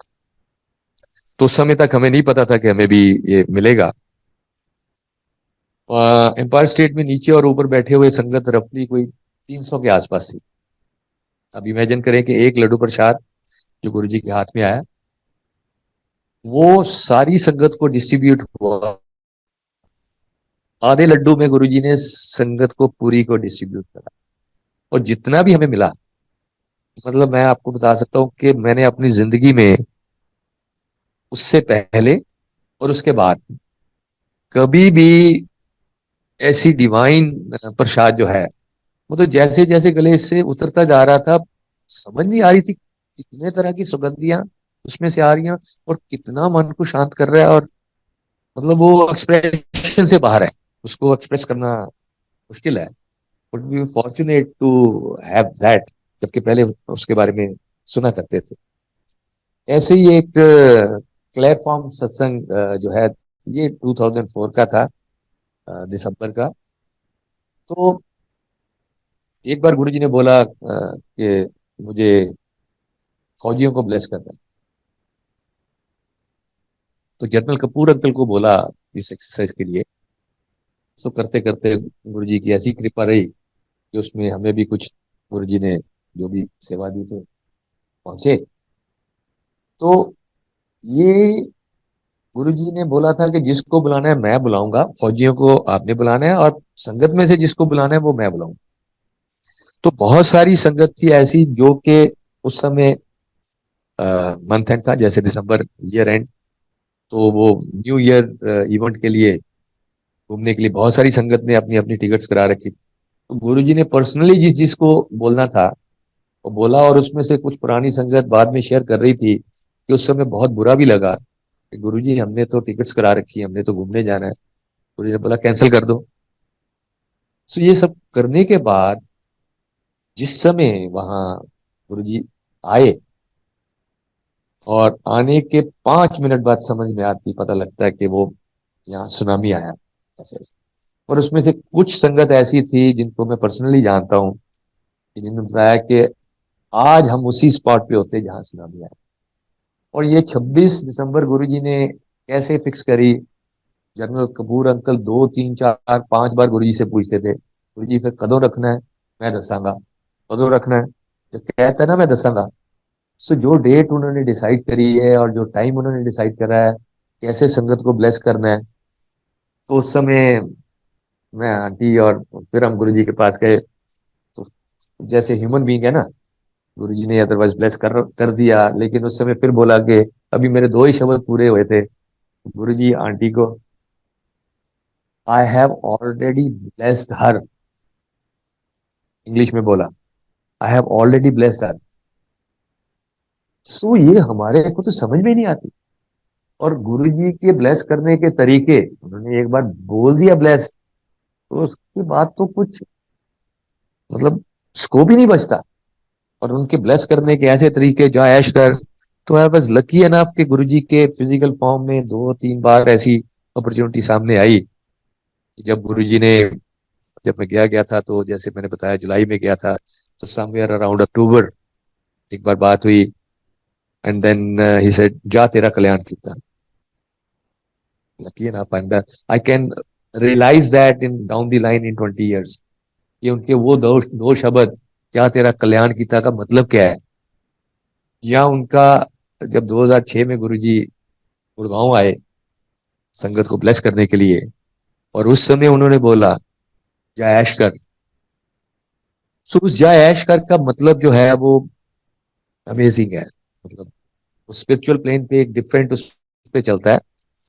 तो उस समय तक हमें नहीं पता था कि हमें भी ये मिलेगा। एम्पायर स्टेट में नीचे और ऊपर बैठे हुए संगत रफली कोई 300 के आसपास थी। अब इमेजिन करें कि एक लड्डू प्रसाद जो गुरु जी के हाथ में आया, वो सारी संगत को डिस्ट्रीब्यूट हुआ। आधे लड्डू में गुरुजी ने संगत को पूरी को डिस्ट्रीब्यूट करा, और जितना भी हमें मिला, मतलब मैं आपको बता सकता हूँ कि मैंने अपनी जिंदगी में उससे पहले और उसके बाद कभी भी ऐसी डिवाइन प्रसाद जो है, मतलब जैसे जैसे गले से उतरता जा रहा था, समझ नहीं आ रही थी कितने तरह की सुगंधियां उसमें से आ रही हैं, और कितना मन को शांत कर रहा है, और मतलब वो एक्सप्रेशन से बाहर है, उसको एक्सप्रेस करना मुश्किल है। But we fortunate to have that, जबकि पहले उसके बारे में सुना करते थे। ऐसे ही एक प्लेटफॉर्म सत्संग जो है, ये 2004 का था, दिसंबर का। तो एक बार गुरुजी ने बोला कि मुझे फौजियों को ब्लेस करना है। तो जनरल कपूर अंकल को बोला इस एक्सरसाइज के लिए। सो करते करते गुरुजी की ऐसी कृपा रही कि उसमें हमें भी कुछ, गुरुजी ने जो भी सेवा दी तो पहुंचे। तो ये गुरुजी ने बोला था कि जिसको बुलाना है मैं बुलाऊंगा, फौजियों को आपने बुलाना है, और संगत में से जिसको बुलाना है वो मैं बुलाऊंगा। तो बहुत सारी संगत थी ऐसी जो कि उस समय मंथ एंड था, जैसे दिसंबर ईयर एंड, तो वो न्यू ईयर इवेंट के लिए घूमने के लिए बहुत सारी संगत ने अपनी अपनी टिकट्स करा रखी। तो गुरुजी ने पर्सनली जिस जिसको बोलना था वो बोला, और उसमें से कुछ पुरानी संगत बाद में शेयर कर रही थी कि उस समय बहुत बुरा भी लगा कि गुरुजी हमने तो टिकट्स करा रखी, हमने तो घूमने जाना है। गुरुजी ने बोला कैंसिल कर दो। सो ये सब करने के बाद जिस समय वहां गुरुजी आए, और आने के 5 मिनट बाद समझ में आती, पता लगता है कि वो यहाँ सुनामी आया, ऐसे ऐसे। और उसमें से कुछ संगत ऐसी थी जिनको मैं पर्सनली जानता हूँ, कि जिन्होंने बताया कि आज हम उसी स्पॉट पे होते जहां सुनामी आया। और ये 26 दिसंबर गुरुजी ने कैसे फिक्स करी? जनरल कपूर अंकल 2 3 4 5 बार गुरुजी से पूछते थे, गुरुजी फिर कदों रखना है? मैं दसांगा। कदों रखना है? जो कहता है ना मैं दसांगा। सो जो डेट उन्होंने डिसाइड करी है और जो टाइम उन्होंने डिसाइड करा है, कैसे संगत को ब्लेस करना है, तो उस समय मैं आंटी और फिर हम गुरुजी के पास गए। तो जैसे ह्यूमन बीइंग है ना, गुरुजी ने अदरवाइज ब्लेस कर दिया, लेकिन उस समय फिर बोला कि अभी मेरे 2 ही शब्द पूरे हुए थे। गुरुजी आंटी को, I have already blessed her, English में बोला, I have already blessed her. So ये हमारे को तो समझ में नहीं आती। और गुरुजी के ब्लेस करने के तरीके, उन्होंने एक बार बोल दिया ब्लेस, तो उसके बाद तो कुछ, मतलब स्कोप ही नहीं बचता। और उनके ब्लेस करने के ऐसे तरीके, जो ऐश कर। तो मैं बस लकी एनफ कि गुरुजी के फिजिकल फॉर्म में 2 3 बार ऐसी अपॉर्चुनिटी सामने आई। जब गुरुजी ने, जब मैं गया गया था, तो जैसे मैंने बताया जुलाई में गया था, तो समवेयर अराउंड अक्टूबर एक बार बात हुई। एंड देन ही सेड जा तेरा कल्याण किया। Lucky enough and I can realise that in down the line in 20 years, कि उनके वो दो शब्द, क्या तेरा कल्याण किया, का मतलब क्या है। या उनका, जब 2006 में गुरुजी गुड़गांव आए संगत को ब्लेस करने के लिए, और उस समय उन्होंने बोला जय ऐश कर। सो उस जय ऐश कर का मतलब जो है वो अमेजिंग है। मतलब उस स्पिरिचुअल प्लेन पे एक डिफरेंट उस पे चलता है।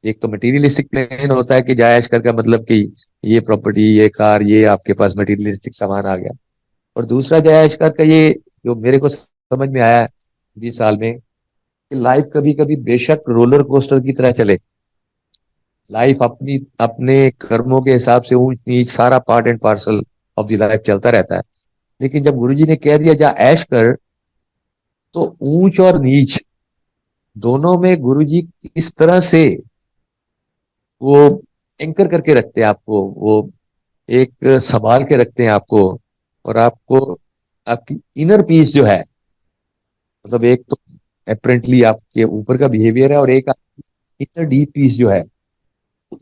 एक तो मटेरियलिस्टिक प्लेन होता है कि जय ऐश कर का मतलब कि ये प्रॉपर्टी, ये कार, ये आपके पास मटेरियलिस्टिक सामान आ गया। और दूसरा जय ऐश कर का ये, जो मेरे को समझ में आया 20 साल में, कि लाइफ कभी कभी बेशक रोलर कोस्टर की तरह चले, लाइफ अपनी अपने कर्मों के हिसाब से ऊंच नीच सारा part and parcel of the life चलता रहता है। लेकिन जब गुरुजी ने कह दिया जा ऐश कर, तो ऊंच और नीच दोनों में गुरुजी किस तरह से वो एंकर करके रखते हैं आपको, वो एक संभाल के रखते हैं आपको। और आपको, आपकी इनर पीस जो है, मतलब एक तो अपेरेंटली आपके ऊपर का बिहेवियर है, और एक इनर डीप पीस जो है,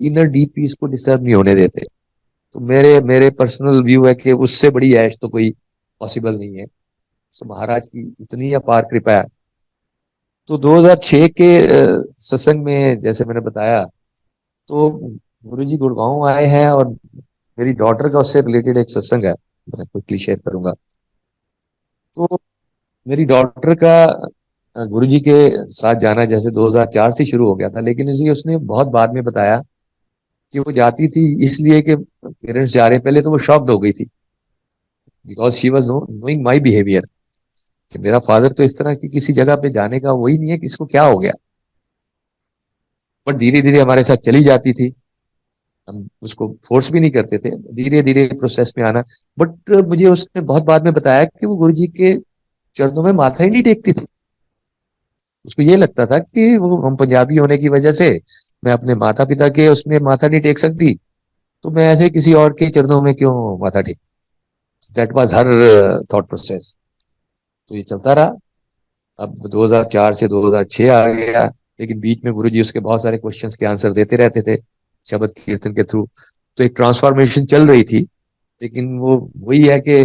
इनर डीप पीस को डिस्टर्ब नहीं होने देते। तो मेरे मेरे पर्सनल व्यू है कि उससे बड़ी ऐश तो कोई पॉसिबल नहीं है। तो महाराज की इतनी अपार कृपा है। तो 2006 के सत्संग में जैसे मैंने बताया, तो गुरु जी गुड़गांव आए हैं और मेरी डॉटर का उससे रिलेटेड एक सत्संग है, मैं क्विकली शेयर करूंगा। तो मेरी डॉटर का गुरु जी के साथ जाना जैसे 2004 से शुरू हो गया था, लेकिन उसी उसने बहुत बाद में बताया कि वो जाती थी इसलिए कि पेरेंट्स जा रहे हैं। पहले तो वो शॉक्ड हो गई थी, because she was knowing my behaviour, कि मेरा फादर तो इस तरह की किसी जगह पे जाने का वही नहीं है कि इसको क्या हो गया। बट धीरे धीरे हमारे साथ चली जाती थी, हम उसको फोर्स भी नहीं करते थे, धीरे धीरे प्रोसेस में आना। बट मुझे उसने बहुत बाद में बताया कि वो गुरु जी के चरणों में माथा ही नहीं टेकती थी। उसको ये लगता था कि वो हम पंजाबी होने की वजह से मैं अपने माता पिता के उसमें माथा नहीं टेक सकती, तो मैं ऐसे किसी और के चरणों में क्यों माथा टेक। That was her thought process. तो ये चलता रहा। अब 2004 से 2006 आ गया, लेकिन बीच में गुरुजी उसके बहुत सारे क्वेश्चंस के आंसर देते रहते थे शब्द कीर्तन के थ्रू। तो एक ट्रांसफॉर्मेशन चल रही थी। लेकिन वो वही है कि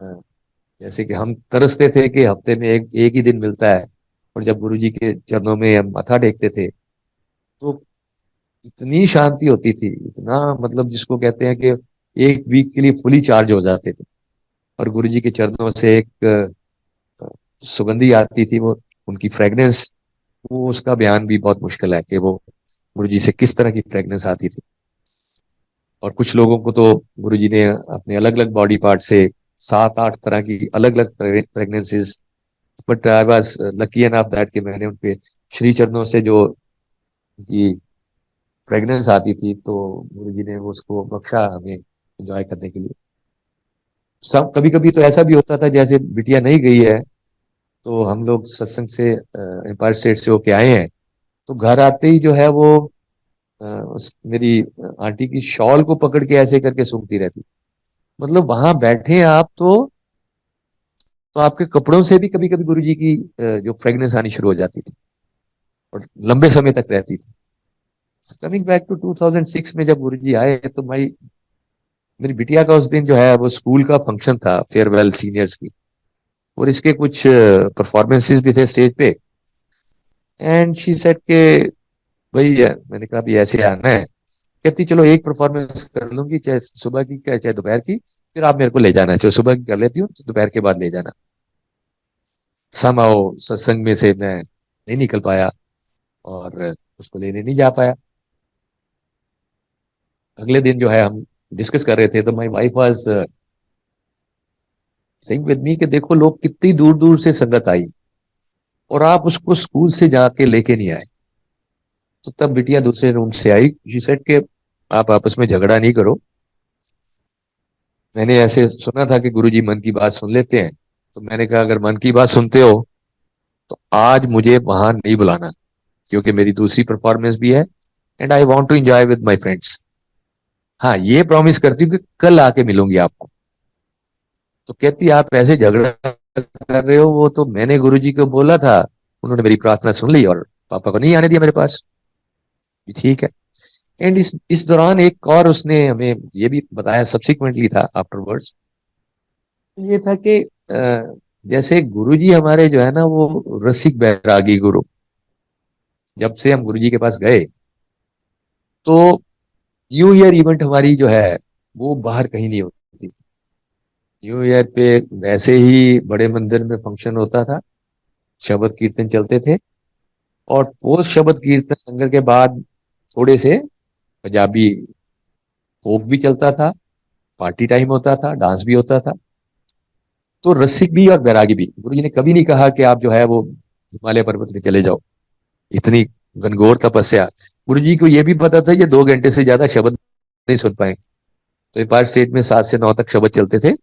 जैसे कि हम तरसते थे कि हफ्ते में एक ही दिन मिलता है, और जब गुरुजी के चरणों में हम माथा टेकते थे तो इतनी शांति होती थी, इतना मतलब जिसको कहते हैं कि एक वीक के लिए फुली चार्ज हो जाते थे। और गुरुजी के चरणों से एक सुगंधी आती थी, वो उनकी फ्रेग्रेंस, वो उसका बयान भी बहुत मुश्किल है कि वो गुरुजी से किस तरह की फ्रेग्रेंस आती थी। और कुछ लोगों को तो गुरुजी ने अपने अलग अलग बॉडी पार्ट से 7-8 तरह की अलग अलग fragrances. But I was lucky enough that कि मैंने उनके श्री चरणों से जो उनकी फ्रेग्रेंस आती थी, तो गुरुजी ने वो उसको बख्शा हमें एंजॉय करने के लिए। सब कभी कभी तो ऐसा भी होता था जैसे बिटिया नहीं गई है, तो हम लोग सत्संग से एम्पायर स्टेट से होके आए हैं, तो घर आते ही जो है वो मेरी आंटी की शॉल को पकड़ के ऐसे करके सूंघती रहती। मतलब वहां बैठे हैं आप तो आपके कपड़ों से भी कभी कभी गुरुजी की जो फ्रेग्रेंस आनी शुरू हो जाती थी, और लंबे समय तक रहती थी। कमिंग बैक टू 2006 में जब गुरुजी आए, तो मेरी बिटिया का उस दिन जो है वो स्कूल का फंक्शन था, फेयरवेल सीनियर्स की, और इसके कुछ परफॉर्मेंसेस भी थे स्टेज पे। एंड शी सेड के भाई मैंने कहा भी ऐसे आना है। कहती चलो एक परफॉर्मेंस कर लूंगी, चाहे सुबह की चाहे दोपहर की, फिर आप मेरे को ले जाना, चाहे सुबह की कर लेती हूँ तो दोपहर के बाद ले जाना। समाओ सत्संग में से मैं नहीं निकल पाया और उसको लेने नहीं जा पाया। अगले दिन जो है हम डिस्कस कर रहे थे, तो my wife was saying with me कि देखो लोग कितनी दूर दूर से संगत आई और आप उसको स्कूल से जाके लेके नहीं आए। तो तब बिटिया दूसरे रूम से आई, शी सेड के आप आपस में झगड़ा नहीं करो, मैंने ऐसे सुना था कि गुरुजी मन की बात सुन लेते हैं। तो मैंने कहा अगर मन की बात सुनते हो तो आज मुझे वहां नहीं बुलाना, क्योंकि मेरी दूसरी परफॉर्मेंस भी है and I want to enjoy with my friends. हाँ ये प्रॉमिस करती हूँ कि कल आके मिलूंगी आपको। तो कहती आप ऐसे झगड़ा कर रहे हो, वो तो मैंने गुरुजी को बोला था, उन्होंने मेरी प्रार्थना सुन ली और पापा को नहीं आने दिया मेरे पास। ठीक है। एंड इस दौरान एक और उसने हमें ये भी बताया, सब्सिक्वेंटली था आफ्टरवर्ड्स, ये था कि जैसे गुरुजी हमारे जो है ना वो रसिक बैरागी गुरु, जब से हम गुरुजी के पास गए तो न्यू ईयर इवेंट हमारी जो है वो बाहर कहीं नहीं होती। न्यू ईयर पे वैसे ही बड़े मंदिर में फंक्शन होता था, शबद कीर्तन चलते थे, और पोस्ट शबद कीर्तन लंगर के बाद थोड़े से पंजाबी फोक भी चलता था, पार्टी टाइम होता था, डांस भी होता था। तो रसिक भी और बैरागी भी, गुरु जी ने कभी नहीं कहा कि आप जो है वो हिमालय पर्वत में चले जाओ, इतनी घनघोर तपस्या। गुरु जी को ये भी पता था ये 2 घंटे से ज्यादा शब्द नहीं सुन पाएंगे। तो एम्पायर स्टेट में 7 से 9 तक शब्द चलते थे।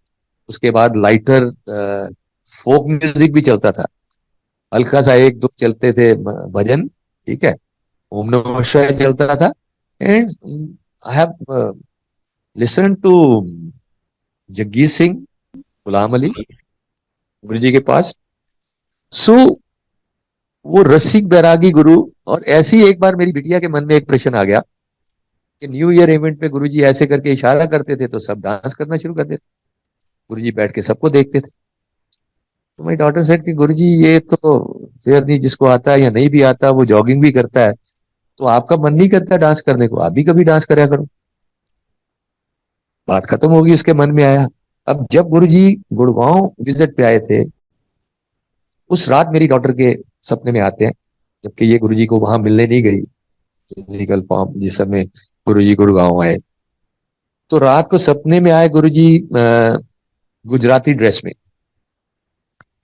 उसके बाद लाइटर फोक म्यूजिक भी चलता था, हल्का सा एक दो चलते थे भजन, ठीक है, ओम नमः शिवाय चलता था। And I have listen to Jagjit Singh, Ghulam Ali, Guru ji के पास। सो वो रसिक बैरागी गुरु। और ऐसी एक बार मेरी बिटिया के मन में एक प्रश्न आ गया कि न्यू ईयर इवेंट पे गुरुजी ऐसे करके इशारा करते थे तो सब डांस करना शुरू कर देते। गुरुजी बैठ के सबको देखते थे। तो माई डॉटर सेड कि गुरुजी ये तो फेयर नहीं, जिसको आता है या नहीं भी आता वो जॉगिंग भी करता है, तो आपका मन नहीं करता डांस करने को, आप भी कभी डांस करा करो। बात खत्म होगी, उसके मन में आया। अब जब गुरुजी गुड़गांव विजिट पे आए थे, उस रात मेरी डॉटर के सपने में आते हैं, जबकि ये गुरुजी को वहां मिलने नहीं गई फिजिकल फॉर्म जिस समय गुरुजी गुड़गांव आए। तो रात को सपने में आए गुरुजी गुजराती ड्रेस में।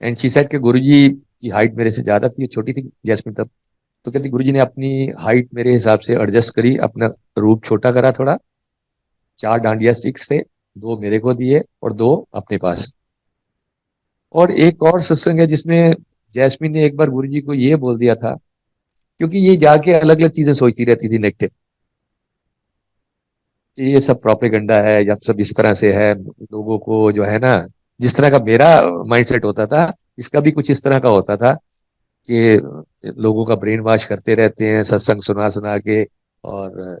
एंड शी सेड कि गुरुजी की हाइट मेरे से ज्यादा थी, छोटी थी जैस्मिन तब। तो कहती गुरुजी ने अपनी हाइट मेरे हिसाब से एडजस्ट करी, अपना रूप छोटा करा थोड़ा, 4 डांडिया स्टिक्स थे, 2 मेरे को दिए और 2 अपने पास। और एक और सत्संग है जिसमें जैस्मिन ने एक बार गुरुजी को ये बोल दिया था, क्योंकि ये जाके अलग अलग चीजें सोचती रहती थी नेगेटिव, कि ये सब प्रोपेगेंडा है या सब इस तरह से है, लोगों को जो है ना, जिस तरह का मेरा माइंडसेट होता था, इसका भी कुछ इस तरह का होता था कि लोगों का ब्रेन वॉश करते रहते हैं सत्संग सुना सुना के। और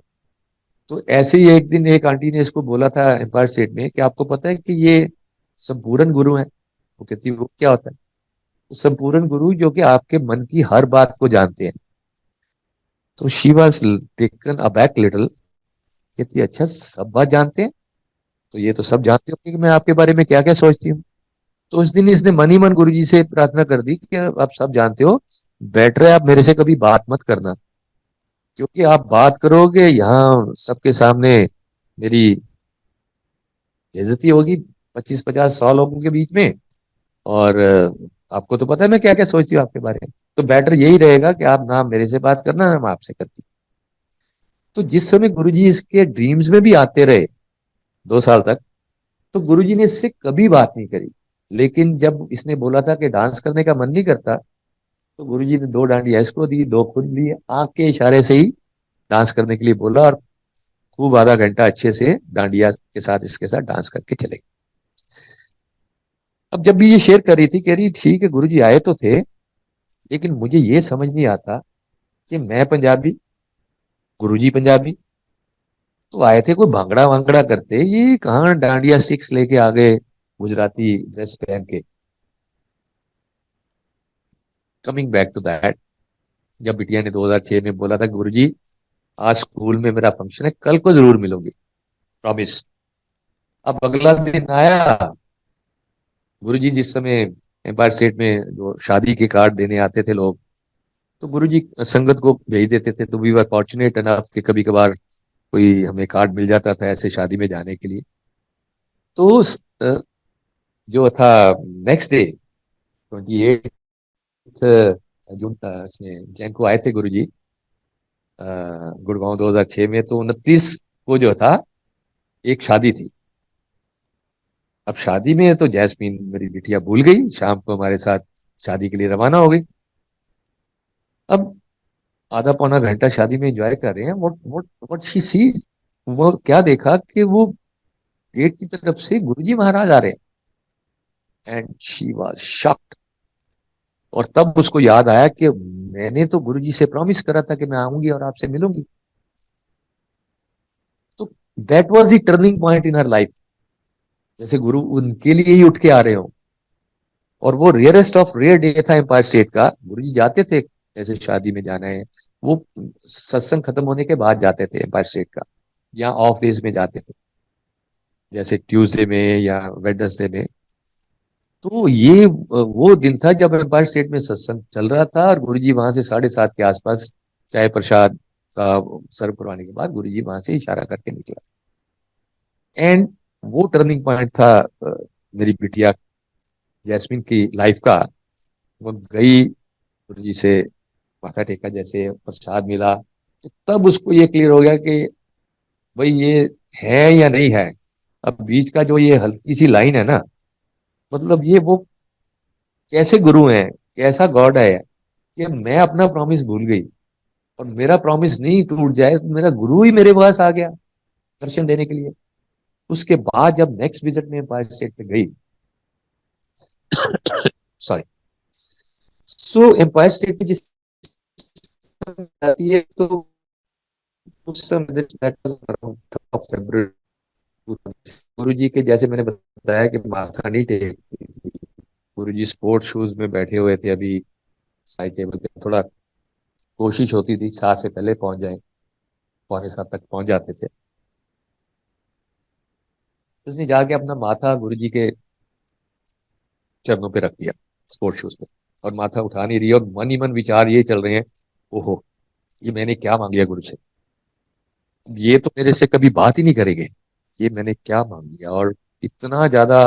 तो ऐसे ही एक दिन एक आंटी ने इसको बोला था एम्पायर स्टेट में कि आपको पता है कि ये संपूर्ण गुरु है। वो कहती वो क्या होता है? तो संपूर्ण गुरु जो कि आपके मन की हर बात को जानते हैं। तो she was taken aback little. कहती अच्छा, सब बात जानते हैं? तो ये तो सब जानते हो कि मैं आपके बारे में क्या क्या सोचती हूँ। तो उस दिन इसने मन ही मन गुरु जी से प्रार्थना कर दी कि आप सब जानते हो, बेटर है आप मेरे से कभी बात मत करना, क्योंकि आप बात करोगे यहाँ सबके सामने मेरी बेइज्जती होगी 25-50-100 लोगों के बीच में। और आपको तो पता है मैं क्या क्या सोचती हूँ आपके बारे में। तो बेटर यही रहेगा कि आप ना मेरे से बात करना ना मैं आपसे करती। तो जिस समय गुरुजी इसके ड्रीम्स में भी आते रहे 2 साल तक, तो गुरुजी ने इससे कभी बात नहीं करी। लेकिन जब इसने बोला था कि डांस करने का मन नहीं करता, तो गुरुजी ने 2 डांडिया इसको दी, 2 खुद लिए, आंख के इशारे से ही डांस करने के लिए बोला, और खूब आधा घंटा अच्छे से डांडिया के साथ इसके साथ डांस करके चले गए। अब जब भी ये शेयर कर रही थी, कह रही ठीक है गुरुजी आए तो थे, लेकिन मुझे ये समझ नहीं आता कि मैं पंजाबी, गुरुजी पंजाबी, तो आए थे कोई भांगड़ा वांगड़ा करते, ये कहाँ डांडिया स्टिक्स लेके आ गए गुजराती ड्रेस पहन के। कमिंग बैक टू दैट, जब बिटिया ने 2006 में बोला था गुरुजी आज स्कूल में मेरा फंक्शन है, कल को जरूर मिलूंगी, प्रॉमिस। अब अगला दिन आया, गुरुजी जिस समय एम्पायर स्टेट में जो शादी के कार्ड देने आते थे लोग, तो गुरुजी संगत को भेज देते थे। तो वी वर फॉर्चुनेट एनफ कि कभी कभार कोई हमें कार्ड मिल जाता था ऐसे शादी में जाने के लिए। तो जो था नेक्स्ट डे 28 जून इसमें जैन को आए थे गुरुजी गुड़गांव 2006 में। तो 29 को जो था एक शादी थी। अब शादी में तो जैस्मीन मेरी बिटिया भूल गई, शाम को हमारे साथ शादी के लिए रवाना हो गई। अब आधा पौना घंटा शादी में एंजॉय कर रहे हैं, व्हाट शी सी, वो क्या देखा कि वो गेट की तरफ से गुरुजी महाराज आ रहे हैं, एंड शी वाज शॉक्ड। और तब उसको याद आया कि मैंने तो गुरुजी से प्रॉमिस करा था कि मैं आऊंगी और आपसे मिलूंगी। तो that was the turning point in her life, जैसे गुरु उनके लिए ही उठ के आ रहे हो। और वो रेयरेस्ट ऑफ रेयर डे था एम्पायर स्टेट का। गुरुजी जाते थे जैसे शादी में जाना है, वो सत्संग खत्म होने के बाद जाते थे एम्पायर स्टेट का, या ऑफ डेज में जाते थे जैसे ट्यूसडे में या वेडनेसडे में। तो ये वो दिन था जब एम्पायर स्टेट में सत्संग चल रहा था, और गुरुजी वहां से 7:30 के आसपास चाय प्रसाद का सर्व करवाने के बाद गुरुजी वहां से इशारा करके निकला। एंड वो टर्निंग पॉइंट था मेरी बिटिया जैस्मिन की लाइफ का। वो गई गुरुजी से माथा टेका, जैसे प्रसाद मिला, तो तब उसको ये क्लियर हो गया कि भाई ये है या नहीं है। अब बीच का जो ये हल्की सी लाइन है ना, मतलब ये वो कैसे गुरु हैं, कैसा गॉड है कि मैं अपना प्रॉमिस भूल गई, और मेरा प्रॉमिस नहीं टूट जाए तो मेरा गुरु ही मेरे पास आ गया दर्शन देने के लिए। उसके बाद जब नेक्स्ट विजिट में एम्पायर स्टेट पे गई सॉरी, सो एम्पायर स्टेट में जिस आती है तो उस समय that was around 3rd of February, गुरु जी के जैसे मैंने बताया कि माथा नहीं टेकती थी। गुरु जी स्पोर्ट शूज में बैठे हुए थे अभी साइड टेबल पे, थोड़ा कोशिश होती थी 7 से पहले पहुंच जाए, पौने 7 तक पहुंच जाते थे। उसने जाके अपना माथा गुरु जी के चरणों पे रख दिया स्पोर्ट शूज पे, और माथा उठा नहीं रही, और मन ही मन विचार ये चल रहे हैं, ओहो ये मैंने क्या मांग लिया गुरु से, ये तो मेरे से कभी बात ही नहीं करेंगे, ये मैंने क्या मांग लिया। और इतना ज्यादा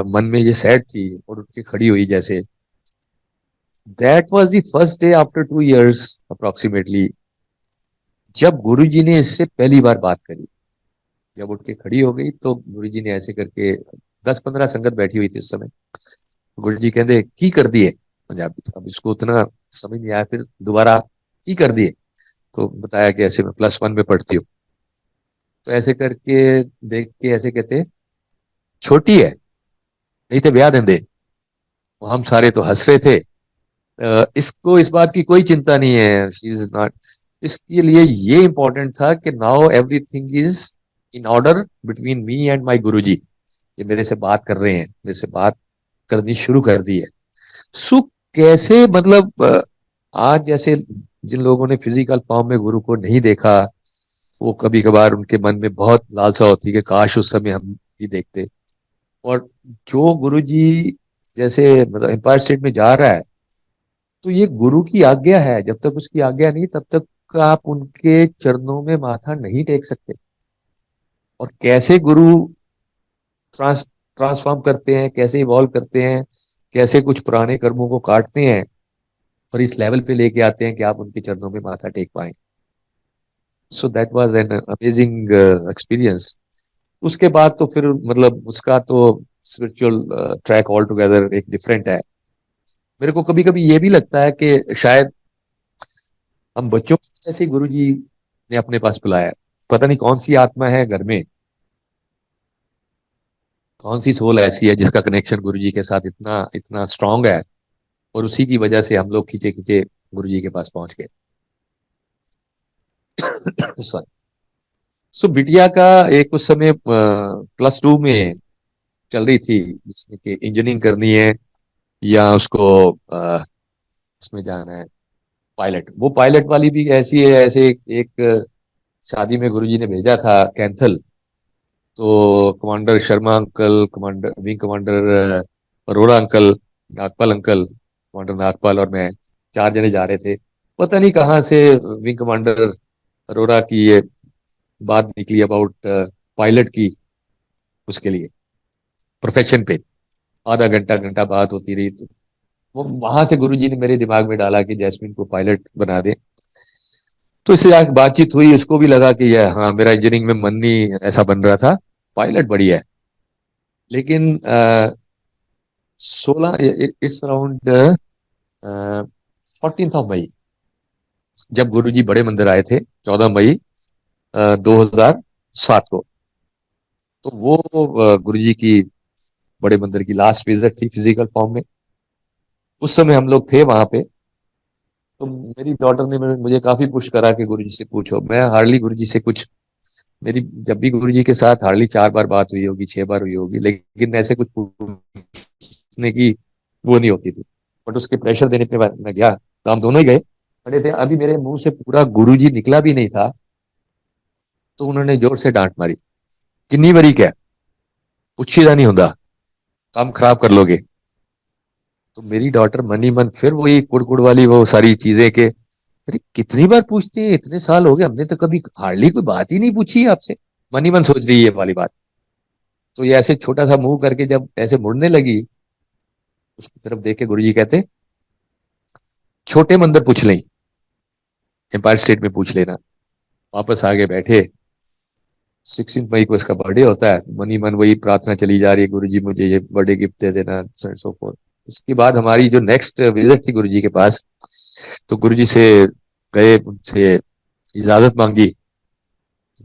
मन में ये सैड थी, और उठ के खड़ी हुई जैसे। That was the first day after 2 years approximately, जब गुरुजी ने इससे पहली बार बात करी। जब उठ के खड़ी हो गई तो गुरुजी ने ऐसे करके, 10-15 संगत बैठी हुई थी उस समय, गुरुजी कहते की कर दिए, पंजाबी, अब इसको उतना समझ नहीं आया, फिर दोबारा की कर दिए, तो बताया कि ऐसे मैं +1 में पढ़ती हूँ। तो ऐसे करके देख के ऐसे कहते, छोटी है नहीं तो ब्याह देंदे। हम सारे तो हंस रहे थे। इसको इस बात की कोई चिंता नहीं है, शी इज नॉट, इसके लिए ये इंपॉर्टेंट था कि now everything is in order between me and my Guruji. ये मेरे से बात कर रहे हैं, मेरे से बात करनी शुरू कर दी है। सो कैसे मतलब आज जैसे जिन लोगों ने फिजिकल फॉर्म में गुरु को नहीं देखा, वो कभी कभार उनके मन में बहुत लालसा होती है कि काश उस समय हम भी देखते। और जो गुरुजी जैसे मतलब एम्पायर स्टेट में जा रहा है, तो ये गुरु की आज्ञा है, जब तक उसकी आज्ञा नहीं तब तक आप उनके चरणों में माथा नहीं टेक सकते। और कैसे गुरु ट्रांसफॉर्म करते हैं, कैसे इवॉल्व करते हैं, कैसे कुछ पुराने कर्मों को काटते हैं और इस लेवल पे लेके आते हैं कि आप उनके चरणों में माथा टेक पाए। सो that was an amazing experience. उसके बाद तो फिर मतलब उसका तो स्पिरिचुअल ट्रैक ऑल टुगेदर एक डिफरेंट है। मेरे को कभी कभी ये भी लगता है कि शायद हम बच्चों को ऐसे गुरु जी ने अपने पास बुलाया है। पता नहीं कौन सी आत्मा है घर में, कौन सी सोल ऐसी है जिसका कनेक्शन गुरु जी के साथ इतना इतना स्ट्रांग है, और उसी की वजह से हम लोग खींचे खींचे गुरु जी के पास पहुंच गए। सॉरी। सो बिटिया का एक उस समय +2 में चल रही थी, जिसमें कि इंजीनियरिंग करनी है या उसको उसमें जाना है पायलट। वो पायलट वाली भी ऐसी है, ऐसे एक शादी में गुरुजी ने भेजा था कैंथल। तो commander Sharma uncle, commander wing commander Arora uncle, Nagpal uncle, commander Nagpal और मैं, 4 जने जा रहे थे। पता नहीं कहाँ से विंग कमांडर अरोड़ा की ये बात निकली अबाउट पायलट की, उसके लिए प्रोफेशन पे आधा घंटा घंटा बात होती रही। तो वो वहां से गुरुजी ने मेरे दिमाग में डाला कि जैस्मिन को पायलट बना दे। तो इससे आगे बातचीत हुई, उसको भी लगा कि यह हाँ मेरा इंजीनियरिंग में मन नहीं ऐसा बन रहा था, पायलट बढ़िया है। लेकिन 16 it's around 14th of May, जब गुरुजी बड़े मंदिर आए थे 14 मई 2007 को, तो वो गुरुजी की बड़े मंदिर की लास्ट विजिट थी फिजिकल फॉर्म में। उस समय हम लोग थे वहां पे। तो मेरी डॉटर ने मुझे काफी पुश करा कि गुरुजी से पूछो। मैं हार्डली गुरुजी से कुछ, मेरी जब भी गुरुजी के साथ हार्डली 4 बार बात हुई होगी, 6 बार हुई होगी, लेकिन ऐसे कुछ पूछने की वो नहीं होती थी। बट उसके प्रेशर देने पे मैं गया, तो हम दोनों ही गए। खड़े थे, अभी मेरे मुंह से पूरा गुरुजी निकला भी नहीं था, तो उन्होंने जोर से डांट मारी, किन्नी बरी क्या पुछी नहीं होता, काम खराब कर लोगे। तो मेरी डॉटर मनी मन फिर वही कुड़कुड़ वाली वो सारी चीजें के, अरे कितनी बार पूछते हैं, इतने साल हो गए, हमने तो कभी हार्डली कोई बात ही नहीं पूछी है आपसे। मनी मन सोच रही है ये वाली बात। तो ये ऐसे छोटा सा मुंह करके जब ऐसे मुड़ने लगी, उसकी तरफ देख के गुरुजी कहते, छोटे मंदिर पूछ लें, एम्पायर स्टेट में पूछ लेना। वापस आगे बैठे। 16 मई को इसका बर्थडे होता है, तो मनी मन वही प्रार्थना चली जा रही है, गुरुजी मुझे ये बर्थडे गिफ्ट दे देना, सो फोर्थ। उसके बाद हमारी जो नेक्स्ट विजिट थी गुरुजी के पास, तो गुरुजी से गए, उनसे इजाजत मांगी,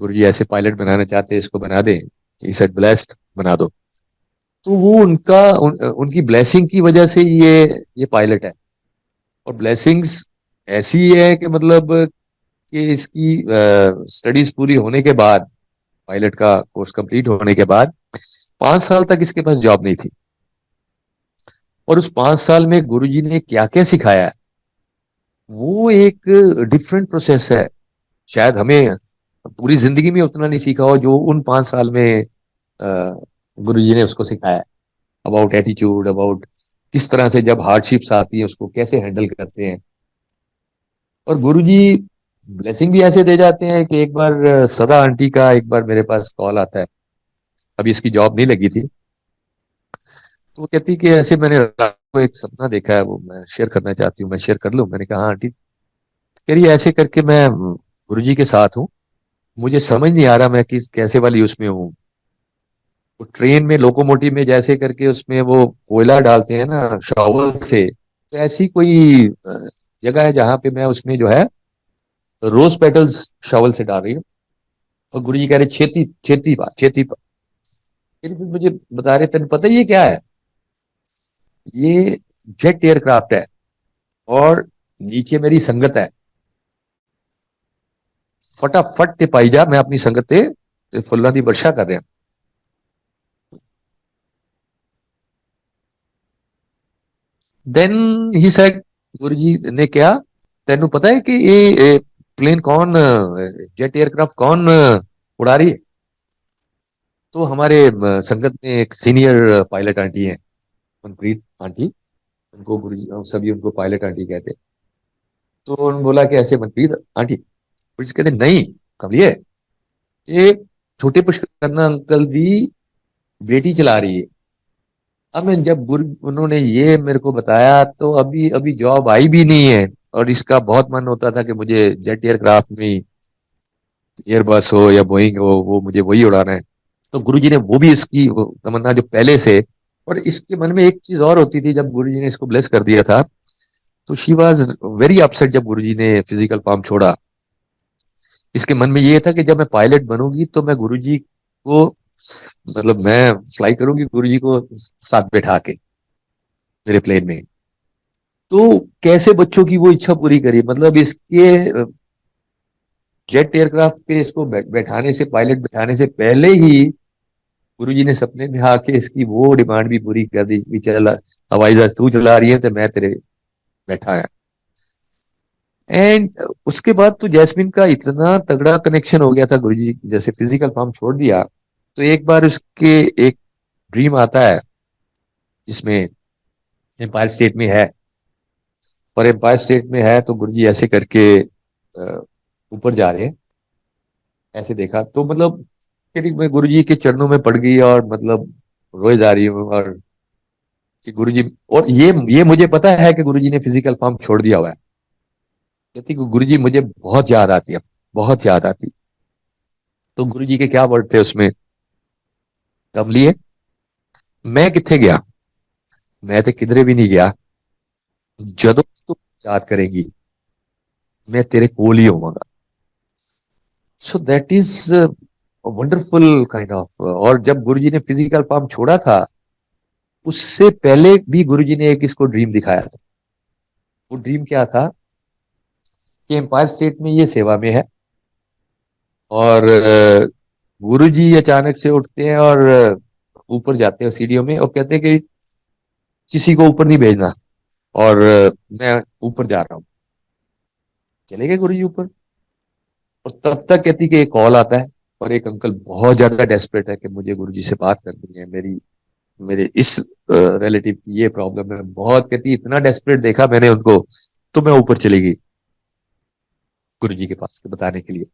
गुरुजी ऐसे पायलट बनाना चाहते हैं, इसको बना दें। ही सेड ब्लेस्ड, बना दो। तो वो उनका उनकी ब्लेसिंग की वजह से ये पायलट है। और ब्लेसिंग्स ऐसी है कि मतलब कि इसकी स्टडीज पूरी होने के बाद, पायलट का कोर्स कंप्लीट होने के बाद 5 साल तक इसके पास जॉब नहीं थी। और उस 5 साल में गुरुजी ने क्या क्या सिखाया है, वो एक डिफरेंट प्रोसेस है। शायद हमें पूरी जिंदगी में उतना नहीं सीखा हो जो उन 5 साल में गुरुजी ने उसको सिखाया है। अबाउट एटीट्यूड, अबाउट किस तरह से जब हार्डशिप्स आती है उसको कैसे हैंडल करते हैं। और गुरुजी ब्लेसिंग भी ऐसे दे जाते हैं कि एक बार सदा आंटी का एक बार मेरे पास कॉल आता है, अभी इसकी जॉब नहीं लगी थी। तो वो कहती कि ऐसे मैंने रात को एक सपना देखा है, वो मैं शेयर करना चाहती हूँ, मैं शेयर कर लूँ? मैंने कहा हाँ आंटी। कह रही है ऐसे करके मैं गुरुजी के साथ हूँ, मुझे समझ नहीं आ रहा मैं किस कैसे वाली उसमें हूँ। वो ट्रेन में लोकोमोटिव में जैसे करके उसमें वो कोयला डालते हैं ना शॉवल से, तो ऐसी कोई जगह है जहां पे मैं उसमें जो है रोज पेटल्स शॉवल से डाल रही हूँ। और गुरुजी कह रहे छेती छेती पा छेती पा। फिर भी मुझे बता रहे तेन पता ही ये क्या है? ये जेट एयरक्राफ्ट है और नीचे मेरी संगत है। फटाफट ते पाई जा, मैं अपनी संगत ते फुल्लां दी वर्षा कर रहा। देन ही सेड, गुरुजी ने क्या, तेनू पता है कि ये प्लेन कौन, जेट एयरक्राफ्ट कौन उड़ा रही है? तो हमारे संगत में एक सीनियर पायलट आंटी है, मनप्रीत आंटी, उनको गुरुजी सभी उनको पायलट आंटी कहते हैं। तो उन्होंने बोला कि ऐसे मनप्रीत आंटी, गुरुजी कहते नहीं कमलिए, ये छोटे पुष्कर अंकल दी बेटी चला रही है। अब मैं जब गुरु उन्होंने ये मेरे को बताया तो अभी अभी जॉब आई भी नहीं है, और इसका बहुत मन होता था कि मुझे जेट एयरक्राफ्ट में एयरबस हो या बोइंग हो, वो मुझे वही उड़ाना है। तो गुरुजी ने वो भी इसकी वो तमन्ना जो पहले से। और इसके मन में एक चीज और होती थी, जब गुरुजी ने इसको ब्लेस कर दिया था तो शी वाज वेरी अपसेट। जब गुरुजी ने फिजिकल फॉर्म छोड़ा, इसके मन में ये था कि जब मैं पायलट बनूंगी तो मैं गुरुजी को, मतलब मैं फ्लाई करूंगी गुरुजी को साथ बैठा के मेरे प्लेन में। तो कैसे बच्चों की वो इच्छा पूरी करी, मतलब इसके जेट एयरक्राफ्ट पे इसको बैठाने से, पायलट बैठाने से पहले ही गुरुजी ने सपने में आके इसकी वो डिमांड भी पूरी कर दी कि चल हवाई जहाज तू चला रही है तो मैं तेरे बैठा है। एंड उसके बाद तो जैस्मिन का इतना तगड़ा कनेक्शन हो गया था, गुरुजी जैसे फिजिकल फॉर्म छोड़ दिया तो एक बार उसके एक ड्रीम आता है जिसमें एम्पायर स्टेट में है। और एम्पायर स्टेट में है तो गुरुजी ऐसे करके ऊपर जा रहे हैं, ऐसे देखा तो मतलब फिर मैं गुरुजी के चरणों में पड़ गई और मतलब रोए जा रही हूँ। और कि गुरुजी, और ये मुझे पता है कि गुरुजी ने फिजिकल फॉर्म छोड़ दिया हुआ है। कहती कि गुरुजी मुझे बहुत याद आती है, बहुत याद आती। तो गुरुजी के क्या वर्ड थे उसमें, कमलिए मैं किथे गया, मैं तो किधरे भी नहीं गया, जदों तू याद करेगी मैं तेरे कोल ही होवांगा। So that is wonderful kind of. और जब गुरुजी ने फिजिकल फॉर्म छोड़ा था उससे पहले भी गुरुजी ने एक इसको ड्रीम दिखाया था। वो ड्रीम क्या था कि एम्पायर स्टेट में ये सेवा में है और गुरुजी अचानक से उठते हैं और ऊपर जाते हैं सीढ़ियों में और कहते हैं कि किसी को ऊपर नहीं भेजना, और मैं ऊपर जा रहा हूँ। चले गए गुरुजी ऊपर। और तब तक कहती कि एक कॉल आता है और एक अंकल बहुत ज्यादा डेस्परेट है कि मुझे गुरुजी से बात करनी है, मेरी मेरे इस रिलेटिव की ये प्रॉब्लम है बहुत। कहती इतना डेस्परेट देखा मैंने उनको, तो मैं ऊपर चली गई गुरुजी के पास के बताने के लिए।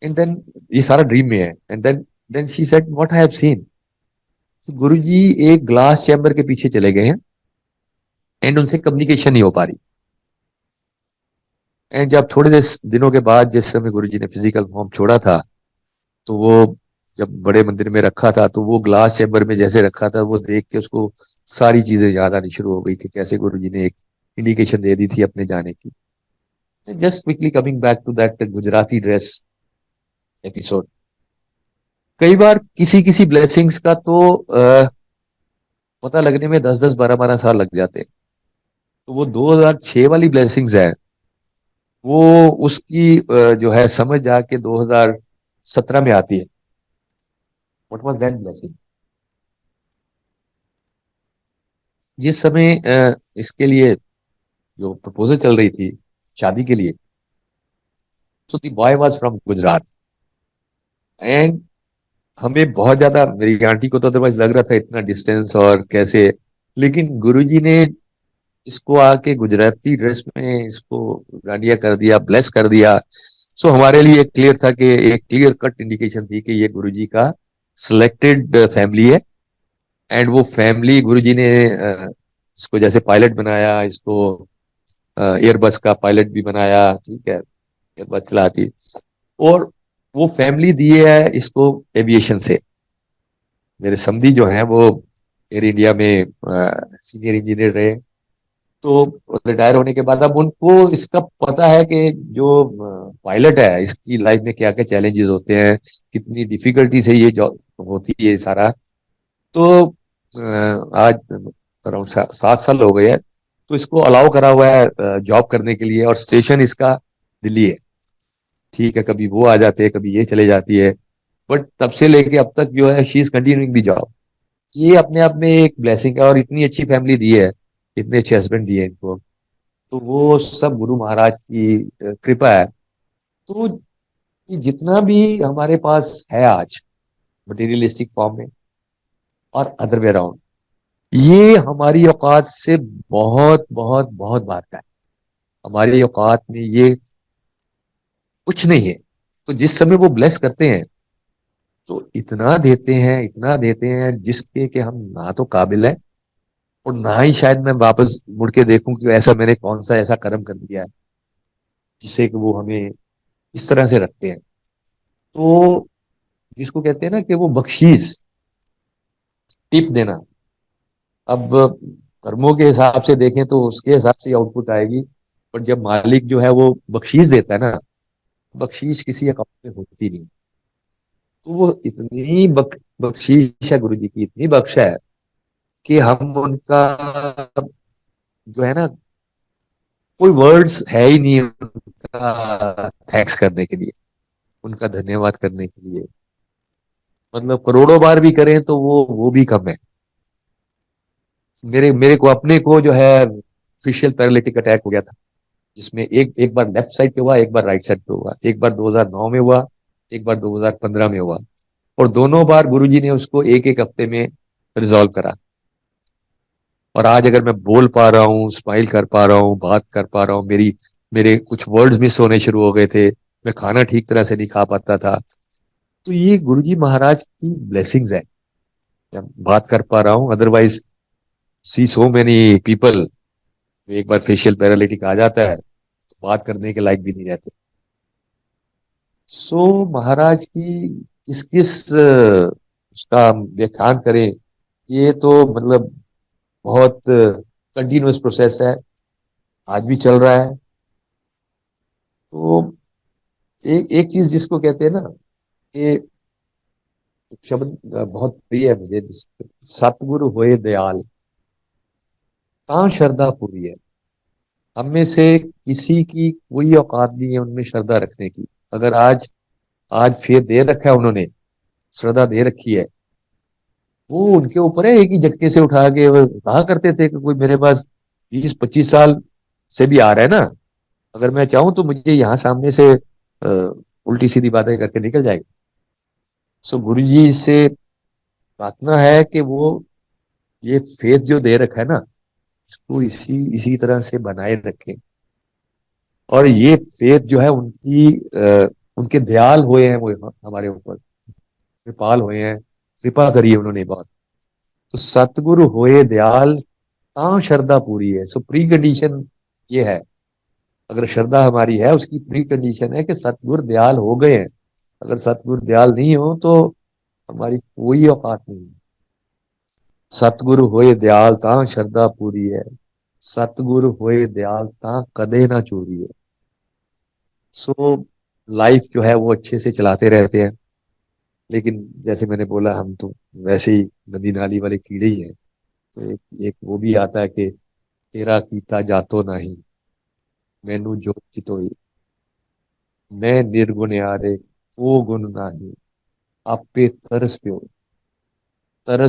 एंड देन ये सारा ड्रीम में है। And then she said what I have seen. Guruji एक ग्लास चैम्बर के पीछे चले गए हैं एंड उनसे कम्युनिकेशन नहीं हो पा रही। एंड जब थोड़े दिनों के बाद जिस समय गुरुजी ने फिजिकल फॉर्म छोड़ा था तो वो जब बड़े मंदिर में रखा था तो वो ग्लास चैम्बर में जैसे रखा था वो देख के उसको सारी चीजें याद आनी शुरू हो गई कि कैसे गुरुजी ने एक इंडिकेशन दे दी थी अपने जाने की। Just quickly coming back to that Gujarati dress episode. कई बार किसी किसी ब्लेसिंग्स का तो पता लगने में 10-10 12-12 साल लग जाते हैं। तो वो 2006 वाली ब्लेसिंग्स है, वो उसकी जो है समझ जाके 2017 में आती है। What was that blessing? जिस समय इसके लिए जो प्रपोजल चल रही थी शादी के लिए, so the boy was from Gujarat, and हमें बहुत ज्यादा, मेरी आंटी को तो अदरवाइज लग रहा था इतना डिस्टेंस और कैसे, लेकिन गुरुजी ने इसको आके गुजराती ड्रेस में इसको गांडिया कर दिया, ब्लेस कर दिया। सो हमारे लिए क्लियर था कि एक क्लियर कट इंडिकेशन थी कि ये गुरुजी का सिलेक्टेड फैमिली है। एंड वो फैमिली गुरुजी ने इसको जैसे पायलट बनाया, इसको एयरबस का पायलट भी बनाया, ठीक है, एयरबस चलाती, और वो फैमिली दी है इसको एविएशन से। मेरे समधी जो हैं वो एयर इंडिया में सीनियर इंजीनियर रहे। तो रिटायर होने के बाद अब उनको इसका पता है कि जो पायलट है इसकी लाइफ में क्या क्या चैलेंजेस होते हैं, कितनी डिफिकल्टी से ये जॉब होती है सारा। तो आज अराउंड 7 साल हो गए हैं, तो इसको अलाउ करा हुआ है जॉब करने के लिए, और स्टेशन इसका दिल्ली है। ठीक है, कभी वो आ जाते हैं, कभी ये चले जाती है, बट तब से लेके अब तक जो है she is continuing the job. ये अपने आप में एक ब्लेसिंग है, और इतनी अच्छी फैमिली दी है, इतने अच्छे हस्बैंड दिए इनको, तो वो सब गुरु महाराज की कृपा है। तो ये जितना भी हमारे पास है आज मटेरियलिस्टिक फॉर्म में और अदर वे अराउंड, ये हमारी औकात से बहुत बहुत बहुत बाहर है। हमारी औकात में ये कुछ नहीं है। तो जिस समय वो ब्लेस करते हैं तो इतना देते हैं, इतना देते हैं जिसके कि हम ना तो काबिल है, और ना ही शायद मैं वापस मुड़ के देखूं कि ऐसा मैंने कौन सा ऐसा कर्म कर दिया है जिससे कि वो हमें इस तरह से रखते हैं। तो जिसको कहते हैं ना कि वो बख्शीश, टिप देना, अब कर्मों के हिसाब से देखें तो उसके हिसाब से आउटपुट आएगी। पर जब मालिक जो है वो बख्शीश देता है ना, बख्शीश किसी अकाउंट में होती नहीं। तो वो इतनी बख्शीश है गुरु जी की, इतनी बख्श है कि हम उनका जो है ना, कोई वर्ड्स है ही नहीं उनका थैंक्स करने के लिए, उनका धन्यवाद करने के लिए। मतलब करोड़ों बार भी करें तो वो भी कम है। मेरे मेरे को अपने को जो है फिशियल पैरालिटिक अटैक हो गया था, जिसमें एक एक बार लेफ्ट साइड पे हुआ, एक बार राइट साइड पे हुआ, एक बार 2009 में हुआ, एक बार 2015 में हुआ, और दोनों बार गुरुजी ने उसको एक एक हफ्ते में रिजॉल्व करा। और आज अगर मैं बोल पा रहा हूँ, स्माइल कर पा रहा हूँ, बात कर पा रहा हूँ, मेरी मेरे कुछ वर्ड्स मिस होने शुरू हो गए थे, मैं खाना ठीक तरह से नहीं खा पाता था, तो ये गुरुजी महाराज की ब्लेसिंग्स है। मैं बात कर पा रहा हूँ, अदरवाइज सी सो मेनी पीपल, एक बार फेशियल पैरालिटिक आ जाता है तो बात करने के लायक भी नहीं रहते। सो महाराज की किस किस उसका व्याख्यान करें, ये तो मतलब बहुत कंटिन्यूअस प्रोसेस है, आज भी चल रहा है। तो एक एक चीज जिसको कहते हैं ना, कि एक शब्द बहुत प्रिय है मुझे, सतगुरु होए दयाल ता श्रद्धा पूरी है। हम में से किसी की कोई औकात नहीं है उनमें श्रद्धा रखने की। अगर आज आज फेथ दे रखा है उन्होंने, श्रद्धा दे रखी है, वो उनके ऊपर है। एक ही झटके से उठा के वो कहा करते थे कि कोई मेरे पास 20-25 साल से भी आ रहा है ना, अगर मैं चाहूं तो मुझे यहाँ सामने से उल्टी सीधी बातें करके निकल जाएगा। सो गुरु जी से प्रार्थना है कि वो ये फेथ जो दे रखा है ना, इसको इसी इसी तरह से बनाए रखें। और ये फेथ जो है उनकी उनके दयाल हुए हैं वो हमारे ऊपर, कृपाल हुए हैं, कृपा करी है उन्होंने बहुत। तो सतगुरु होए दयाल ता श्रद्धा पूरी है। सो प्री कंडीशन ये है, अगर श्रद्धा हमारी है, उसकी प्री कंडीशन है कि सतगुरु दयाल हो गए हैं। अगर सतगुरु दयाल नहीं हो तो हमारी कोई औकात नहीं है। सतगुरु होए दयाल ता श्रद्धा पूरी है, सतगुरु होए दयाल ता कदे ना चूरी है। सो लाइफ जो है वो अच्छे से चलाते रहते हैं, लेकिन जैसे मैंने बोला हम तो वैसे ही नदी नाली वाले कीड़े ही हैं। तो एक एक वो भी आता है कि तेरा कीता जातो नहीं, मैनू जोत की तोई, मैं निर्गुण यारे ओ गुण नाही, आपे तरस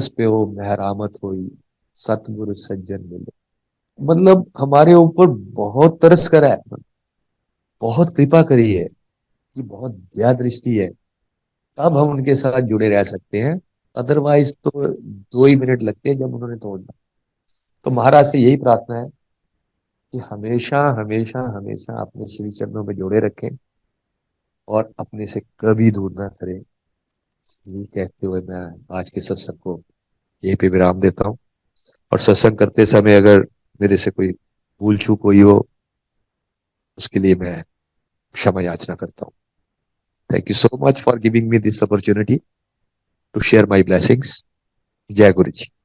पे हो मेहरामत होई, सतगुरु सज्जन मिले। मतलब हमारे ऊपर बहुत तरस करा है, बहुत कृपा करी है, कि बहुत दया दृष्टि है, तब हम उनके साथ जुड़े रह सकते हैं। अदरवाइज तो 2 ही मिनट लगते हैं जब उन्होंने तोड़ना। तो महाराज से यही प्रार्थना है कि हमेशा हमेशा हमेशा अपने श्री चरणों में जोड़े रखें और अपने से कभी दूर ना करें। यही कहते हुए मैं आज के सत्संग को यहीं पे विराम देता हूँ। और सत्संग करते समय अगर मेरे से कोई भूल चूक हुई हो, उसके लिए मैं क्षमा याचना करता हूँ। Thank you so much for giving me this opportunity to share my blessings. जय गुरु जी।